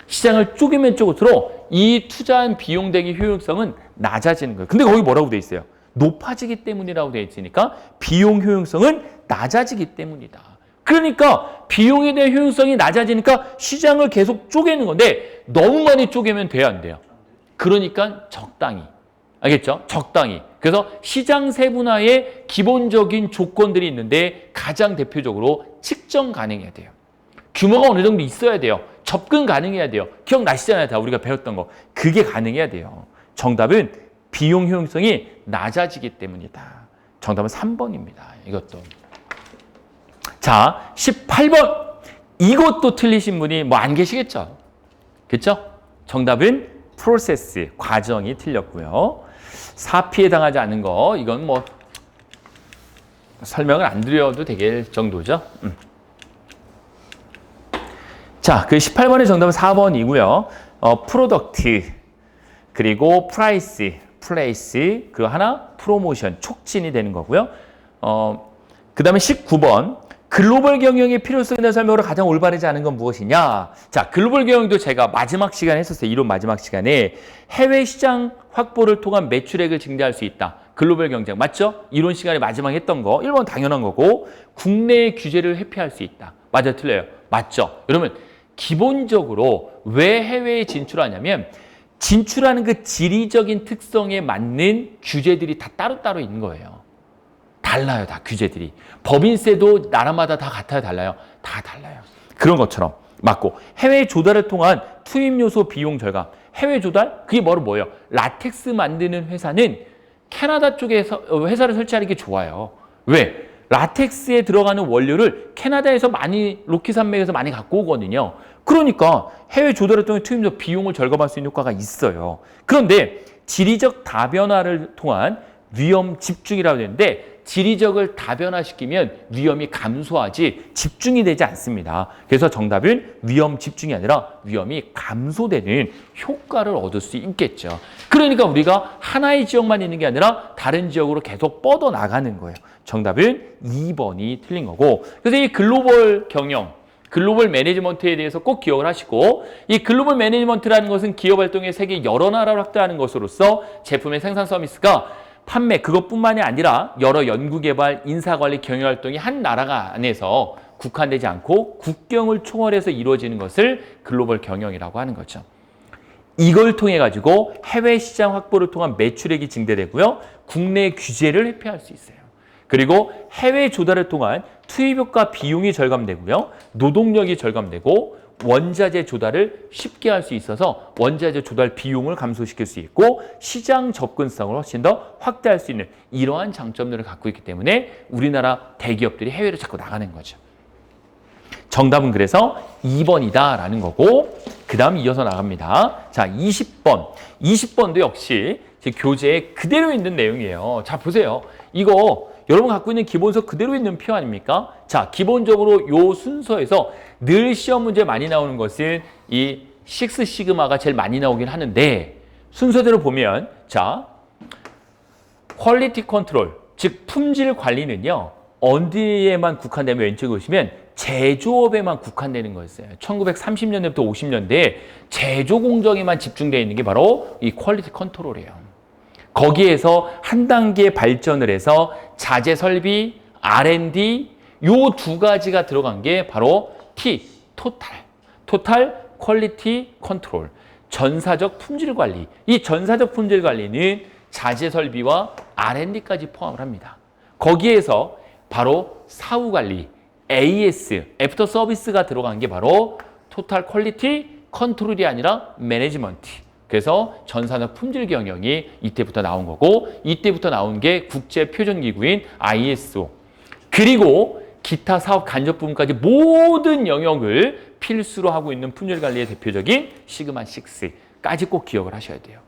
[SPEAKER 1] 시장을 쪼개면 쪼갤수록 이 투자한 비용 대비 효용성은 낮아지는 거예요. 근데 거기 뭐라고 돼 있어요? 높아지기 때문이라고 돼 있으니까 비용 효용성은 낮아지기 때문이다. 그러니까 비용에 대한 효용성이 낮아지니까 시장을 계속 쪼개는 건데 너무 많이 쪼개면 돼요, 안 돼요? 그러니까 적당히. 알겠죠? 적당히. 그래서 시장 세분화의 기본적인 조건들이 있는데 가장 대표적으로 측정 가능해야 돼요. 규모가 어느 정도 있어야 돼요. 접근 가능해야 돼요. 기억나시잖아요. 다 우리가 배웠던 거. 그게 가능해야 돼요. 정답은 비용 효용성이 낮아지기 때문이다. 정답은 3번입니다. 이것도. 자, 18번. 이것도 틀리신 분이 뭐 안 계시겠죠? 그렇죠? 정답은 프로세스, 과정이 틀렸고요. 사피해 당하지 않는 거, 이건 뭐 설명을 안 드려도 되겠 정도죠. 자, 그 18번의 정답은 4번이고요. 프로덕트, 그리고 프라이스, 플레이스, 그 하나 프로모션, 촉진이 되는 거고요. 그 다음에 19번. 글로벌 경영의 필요성에 대한 설명으로 가장 올바르지 않은 건 무엇이냐? 자, 글로벌 경영도 제가 마지막 시간에 했었어요. 이론 마지막 시간에 해외 시장 확보를 통한 매출액을 증대할 수 있다. 글로벌 경쟁 맞죠? 이론 시간에 마지막에 했던 거 1번 당연한 거고 국내의 규제를 회피할 수 있다. 맞아요? 틀려요? 맞죠? 여러분 기본적으로 왜 해외에 진출하냐면 진출하는 그 지리적인 특성에 맞는 규제들이 다 따로따로 있는 거예요. 달라요, 다 규제들이. 법인세도 나라마다 다 같아요, 달라요? 다 달라요. 그런 것처럼 맞고 해외 조달을 통한 투입 요소 비용 절감. 해외 조달? 그게 뭐예요? 라텍스 만드는 회사는 캐나다 쪽에서 회사를 설치하는 게 좋아요. 왜? 라텍스에 들어가는 원료를 캐나다에서 많이 로키 산맥에서 많이 갖고 오거든요. 그러니까 해외 조달을 통해 투입 요소 비용을 절감할 수 있는 효과가 있어요. 그런데 지리적 다변화를 통한 위험 집중이라고 되는데 지리적을 다변화시키면 위험이 감소하지 집중이 되지 않습니다. 그래서 정답은 위험 집중이 아니라 위험이 감소되는 효과를 얻을 수 있겠죠. 그러니까 우리가 하나의 지역만 있는 게 아니라 다른 지역으로 계속 뻗어나가는 거예요. 정답은 2번이 틀린 거고 그래서 이 글로벌 경영 글로벌 매니지먼트에 대해서 꼭 기억을 하시고 이 글로벌 매니지먼트라는 것은 기업 활동의 세계 여러 나라를 확대하는 것으로서 제품의 생산 서비스가 판매 그것뿐만이 아니라 여러 연구개발, 인사관리, 경영활동이 한 나라가 안에서 국한되지 않고 국경을 초월해서 이루어지는 것을 글로벌 경영이라고 하는 거죠. 이걸 통해 가지고 해외 시장 확보를 통한 매출액이 증대되고요. 국내 규제를 회피할 수 있어요. 그리고 해외 조달을 통한 투입효과 비용이 절감되고요. 노동력이 절감되고 원자재 조달을 쉽게 할 수 있어서 원자재 조달 비용을 감소시킬 수 있고 시장 접근성을 훨씬 더 확대할 수 있는 이러한 장점들을 갖고 있기 때문에 우리나라 대기업들이 해외로 자꾸 나가는 거죠. 정답은 그래서 2번이다라는 거고 그 다음 이어서 나갑니다. 자, 20번. 20번도 역시 제 교재에 그대로 있는 내용이에요. 자, 보세요. 이거 여러분 갖고 있는 기본서 그대로 있는 표 아닙니까? 자, 기본적으로 요 순서에서 늘 시험 문제 많이 나오는 것은 이 식스 시그마가 제일 많이 나오긴 하는데 순서대로 보면 자, 퀄리티 컨트롤, 즉 품질 관리는요. 어디에만 국한되면 왼쪽에 보시면 제조업에만 국한되는 거였어요. 1930년대부터 50년대에 제조 공정에만 집중되어 있는 게 바로 이 퀄리티 컨트롤이에요. 거기에서 한 단계 발전을 해서 자재 설비, R&D 요 두 가지가 들어간 게 바로 T, 토탈 퀄리티 컨트롤, 전사적 품질 관리. 이 전사적 품질 관리는 자재 설비와 R&D까지 포함을 합니다. 거기에서 바로 사후 관리, AS, 애프터 서비스가 들어간 게 바로 토탈 퀄리티 컨트롤이 아니라 매니지먼트. 그래서 전산업 품질 경영이 이때부터 나온 거고 이때부터 나온 게 국제 표준 기구인 ISO. 그리고 기타 사업 간접 부분까지 모든 영역을 필수로 하고 있는 품질 관리의 대표적인 시그마 6까지 꼭 기억을 하셔야 돼요.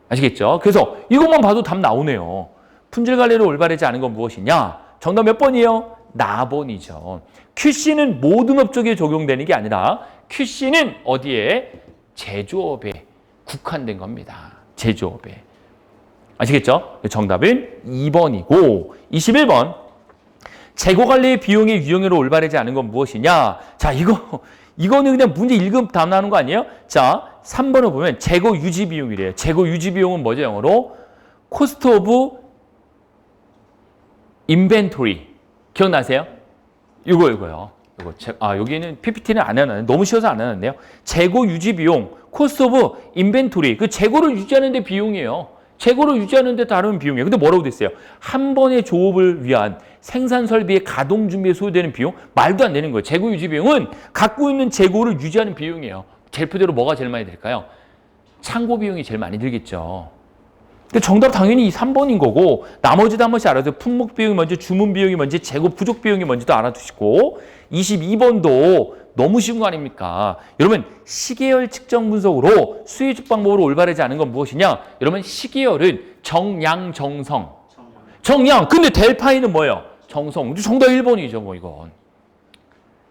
[SPEAKER 1] 아시겠죠? 그래서 이것만 봐도 답 나오네요. 품질 관리를 올바르지 않은 건 무엇이냐? 정답 몇 번이에요? 나번이죠. QC는 모든 업종에 적용되는 게 아니라 QC는 어디에? 제조업에 국한된 겁니다. 제조업에. 아시겠죠? 정답은 2번이고 21번. 재고관리의 비용의 유형으로 올바르지 않은 건 무엇이냐? 자, 이거는 그냥 문제 읽으면 답 나오는 거 아니에요? 자, 3번을 보면 재고 유지 비용이래요. 재고 유지 비용은 뭐죠, 영어로? 코스트 오브 인벤토리. 기억나세요? 이거요. 여기는 PPT는 안 해놨네. 너무 쉬워서 안 해놨네요. 재고 유지 비용, 코스트 오브 인벤토리. 그 재고를 유지하는 데 비용이에요. 재고를 유지하는 데 다른 비용이에요. 근데 뭐라고 돼 있어요? 한 번의 조업을 위한 생산 설비의 가동 준비에 소요되는 비용? 말도 안 되는 거예요. 재고 유지 비용은 갖고 있는 재고를 유지하는 비용이에요. 제표대로 뭐가 제일 많이 들까요? 창고 비용이 제일 많이 들겠죠. 근데 정답 당연히 이 3번인 거고 나머지도 한 번씩 알아두세요. 품목 비용이 뭔지, 주문 비용이 뭔지, 재고 부족 비용이 뭔지도 알아두시고 22번도 너무 쉬운 거 아닙니까? 여러분 시계열 측정 분석으로 수혜주 방법으로 올바르지 않은 건 무엇이냐? 여러분 시계열은 정양, 정성. 정양. 근데 델파이는 뭐예요? 정성. 정답 1번이죠, 뭐 이건.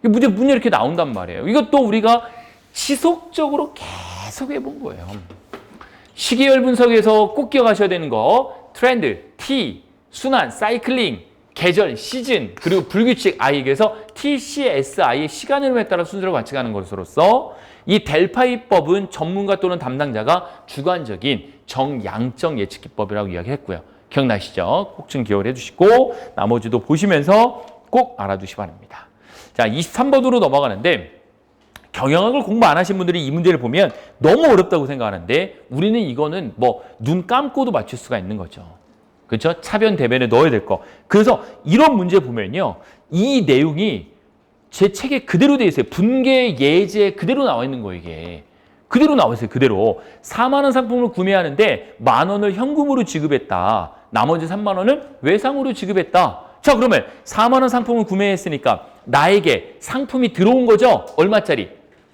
[SPEAKER 1] 문제 이렇게 나온단 말이에요. 이것도 우리가 지속적으로 계속 해본 거예요. 시계열 분석에서 꼭 기억하셔야 되는 거 트렌드, T, 순환, 사이클링, 계절, 시즌, 그리고 불규칙 I에서 TCSI의 시간 흐름에 따라 순서를 관측하는 것으로서 이 델파이법은 전문가 또는 담당자가 주관적인 정양적 예측 기법이라고 이야기했고요. 기억나시죠? 꼭 좀 기억을 해주시고 나머지도 보시면서 꼭 알아두시기 바랍니다. 자, 23번으로 넘어가는데 경영학을 공부 안 하신 분들이 이 문제를 보면 너무 어렵다고 생각하는데 우리는 이거는 뭐 눈 감고도 맞출 수가 있는 거죠. 그렇죠? 차변, 대변에 넣어야 될 거. 그래서 이런 문제 보면요. 이 내용이 제 책에 그대로 돼 있어요. 분계 예제 그대로 나와 있는 거예요, 이게. 그대로 나와 있어요, 그대로. 4만 원 상품을 구매하는데 만 원을 현금으로 지급했다. 나머지 3만 원은 외상으로 지급했다. 자, 그러면 4만 원 상품을 구매했으니까 나에게 상품이 들어온 거죠? 얼마짜리?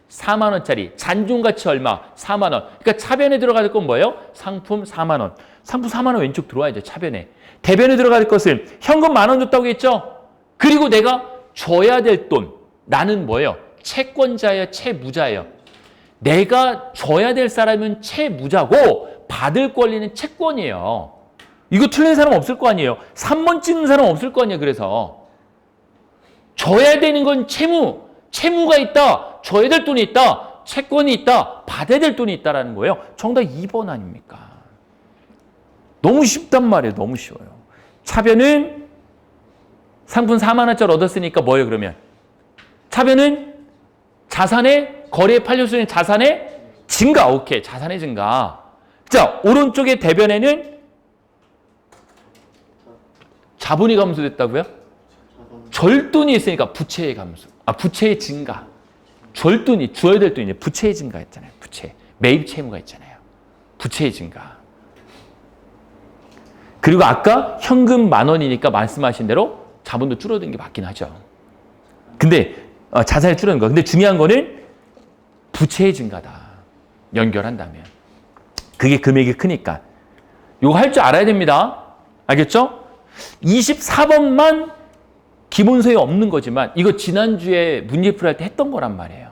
[SPEAKER 1] 4만 원짜리. 잔존가치 얼마? 4만 원. 그러니까 차변에 들어갈 건 뭐예요? 상품 4만 원. 상품 4만 원 왼쪽 들어와야죠, 차변에. 대변에 들어갈 것은 현금 만 원 줬다고 했죠? 그리고 내가 줘야 될 돈. 나는 뭐예요? 채권자예요, 채무자예요. 내가 줘야 될 사람은 채무자고 받을 권리는 채권이에요. 이거 틀린 사람 없을 거 아니에요. 3번 찍는 사람 없을 거 아니에요. 그래서 줘야 되는 건 채무가 있다. 줘야 될 돈이 있다. 채권이 있다. 받아야 될 돈이 있다라는 거예요. 정답 2번 아닙니까? 너무 쉽단 말이에요. 너무 쉬워요. 차변은 상품 4만 원짜리 얻었으니까 뭐예요, 그러면? 차변은 자산의 거래에 팔렸으니 자산의 증가. 오케이. 자산의 증가. 자, 오른쪽에 대변에는 자본이 감소됐다고요? 절돈이 있으니까 부채의 감소. 부채의 증가. 절돈이 줘야 될 돈이 부채의 증가 있잖아요. 부채. 매입 채무가 있잖아요. 부채의 증가. 그리고 아까 현금 만 원이니까 말씀하신 대로 자본도 줄어든 게 맞긴 하죠. 근데 자산이 줄어든 거. 근데 중요한 거는 부채의 증가다. 연결한다면. 그게 금액이 크니까. 이거 할 줄 알아야 됩니다. 알겠죠? 24번만 기본서에 없는 거지만 이거 지난주에 문제풀이 할 때 했던 거란 말이에요.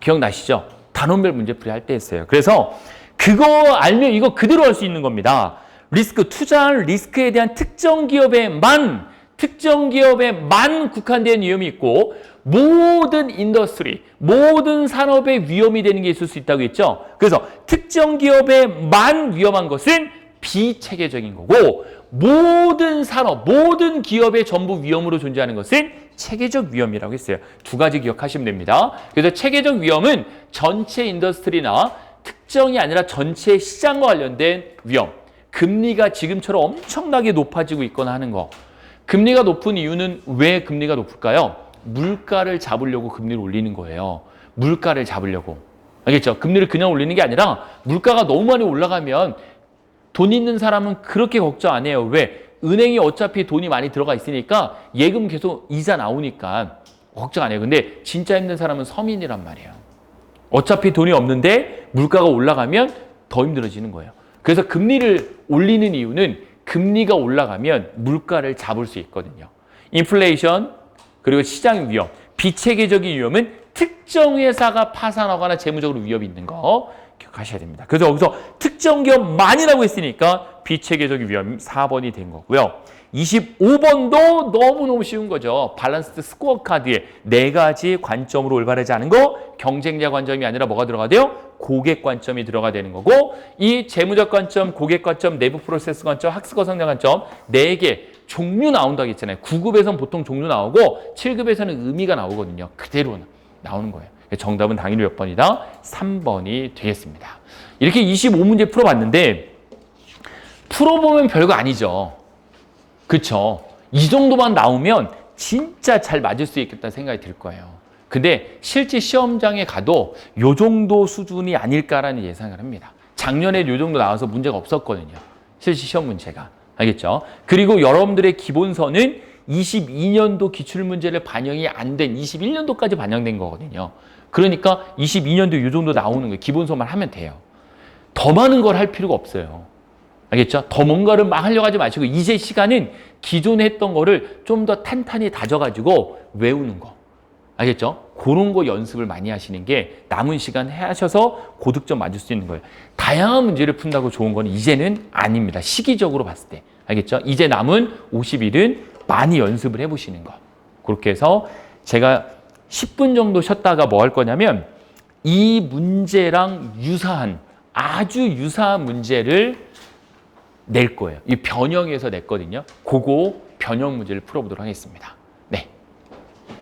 [SPEAKER 1] 기억나시죠? 단원별 문제풀이 할 때 했어요. 그래서 그거 알면 이거 그대로 할 수 있는 겁니다. 리스크, 투자할 리스크에 대한 특정 기업에만 국한된 위험이 있고 모든 인더스트리, 모든 산업에 위험이 되는 게 있을 수 있다고 했죠. 그래서 특정 기업에만 위험한 것은 비체계적인 거고 모든 산업, 모든 기업의 전부 위험으로 존재하는 것은 체계적 위험이라고 했어요. 두 가지 기억하시면 됩니다. 그래서 체계적 위험은 전체 인더스트리나 특정이 아니라 전체 시장과 관련된 위험. 금리가 지금처럼 엄청나게 높아지고 있거나 하는 거. 금리가 높은 이유는 왜 금리가 높을까요? 물가를 잡으려고 금리를 올리는 거예요. 물가를 잡으려고. 알겠죠? 금리를 그냥 올리는 게 아니라 물가가 너무 많이 올라가면 돈 있는 사람은 그렇게 걱정 안 해요. 왜? 은행이 어차피 돈이 많이 들어가 있으니까 예금 계속 이자 나오니까 걱정 안 해요. 근데 진짜 힘든 사람은 서민이란 말이에요. 어차피 돈이 없는데 물가가 올라가면 더 힘들어지는 거예요. 그래서 금리를 올리는 이유는 금리가 올라가면 물가를 잡을 수 있거든요. 인플레이션, 그리고 시장 위험, 비체계적인 위험은 특정 회사가 파산하거나 재무적으로 위협이 있는 거 기억하셔야 됩니다. 그래서 여기서 특정 기업만이라고 했으니까 비체계적인 위험 4번이 된 거고요. 25번도 너무너무 쉬운 거죠. 밸런스드 스코어 카드에 4가지 관점으로 올바르지 않은 거, 경쟁자 관점이 아니라 뭐가 들어가야 돼요? 고객 관점이 들어가야 되는 거고, 이 재무적 관점, 고객 관점, 내부 프로세스 관점, 학습과 성장 관점 4개 종류 나온다고 했잖아요. 9급에서는 보통 종류 나오고 7급에서는 의미가 나오거든요. 그대로 나오는 거예요. 정답은 당연히 몇 번이다? 3번이 되겠습니다. 이렇게 25문제 풀어봤는데 풀어보면 별거 아니죠. 그렇죠? 이 정도만 나오면 진짜 잘 맞을 수 있겠다는 생각이 들 거예요. 근데 실제 시험장에 가도 요 정도 수준이 아닐까라는 예상을 합니다. 작년에 요 정도 나와서 문제가 없었거든요. 실제 시험 문제가. 알겠죠? 그리고 여러분들의 기본서는 22년도 기출문제를 반영이 안 된 21년도까지 반영된 거거든요. 그러니까 22년도 요 정도 나오는 거예요. 기본서만 하면 돼요. 더 많은 걸 할 필요가 없어요. 알겠죠? 더 뭔가를 막 하려고 하지 마시고 이제 시간은 기존에 했던 거를 좀 더 탄탄히 다져가지고 외우는 거. 알겠죠? 그런 거 연습을 많이 하시는 게 남은 시간 하셔서 고득점 맞을 수 있는 거예요. 다양한 문제를 푼다고 좋은 건 이제는 아닙니다. 시기적으로 봤을 때. 알겠죠? 이제 남은 50일은 많이 연습을 해보시는 거. 그렇게 해서 제가 10분 정도 쉬었다가 뭐 할 거냐면 이 문제랑 유사한 아주 유사한 문제를 낼 거예요. 이 변형해서 냈거든요. 그거 변형 문제를 풀어보도록 하겠습니다.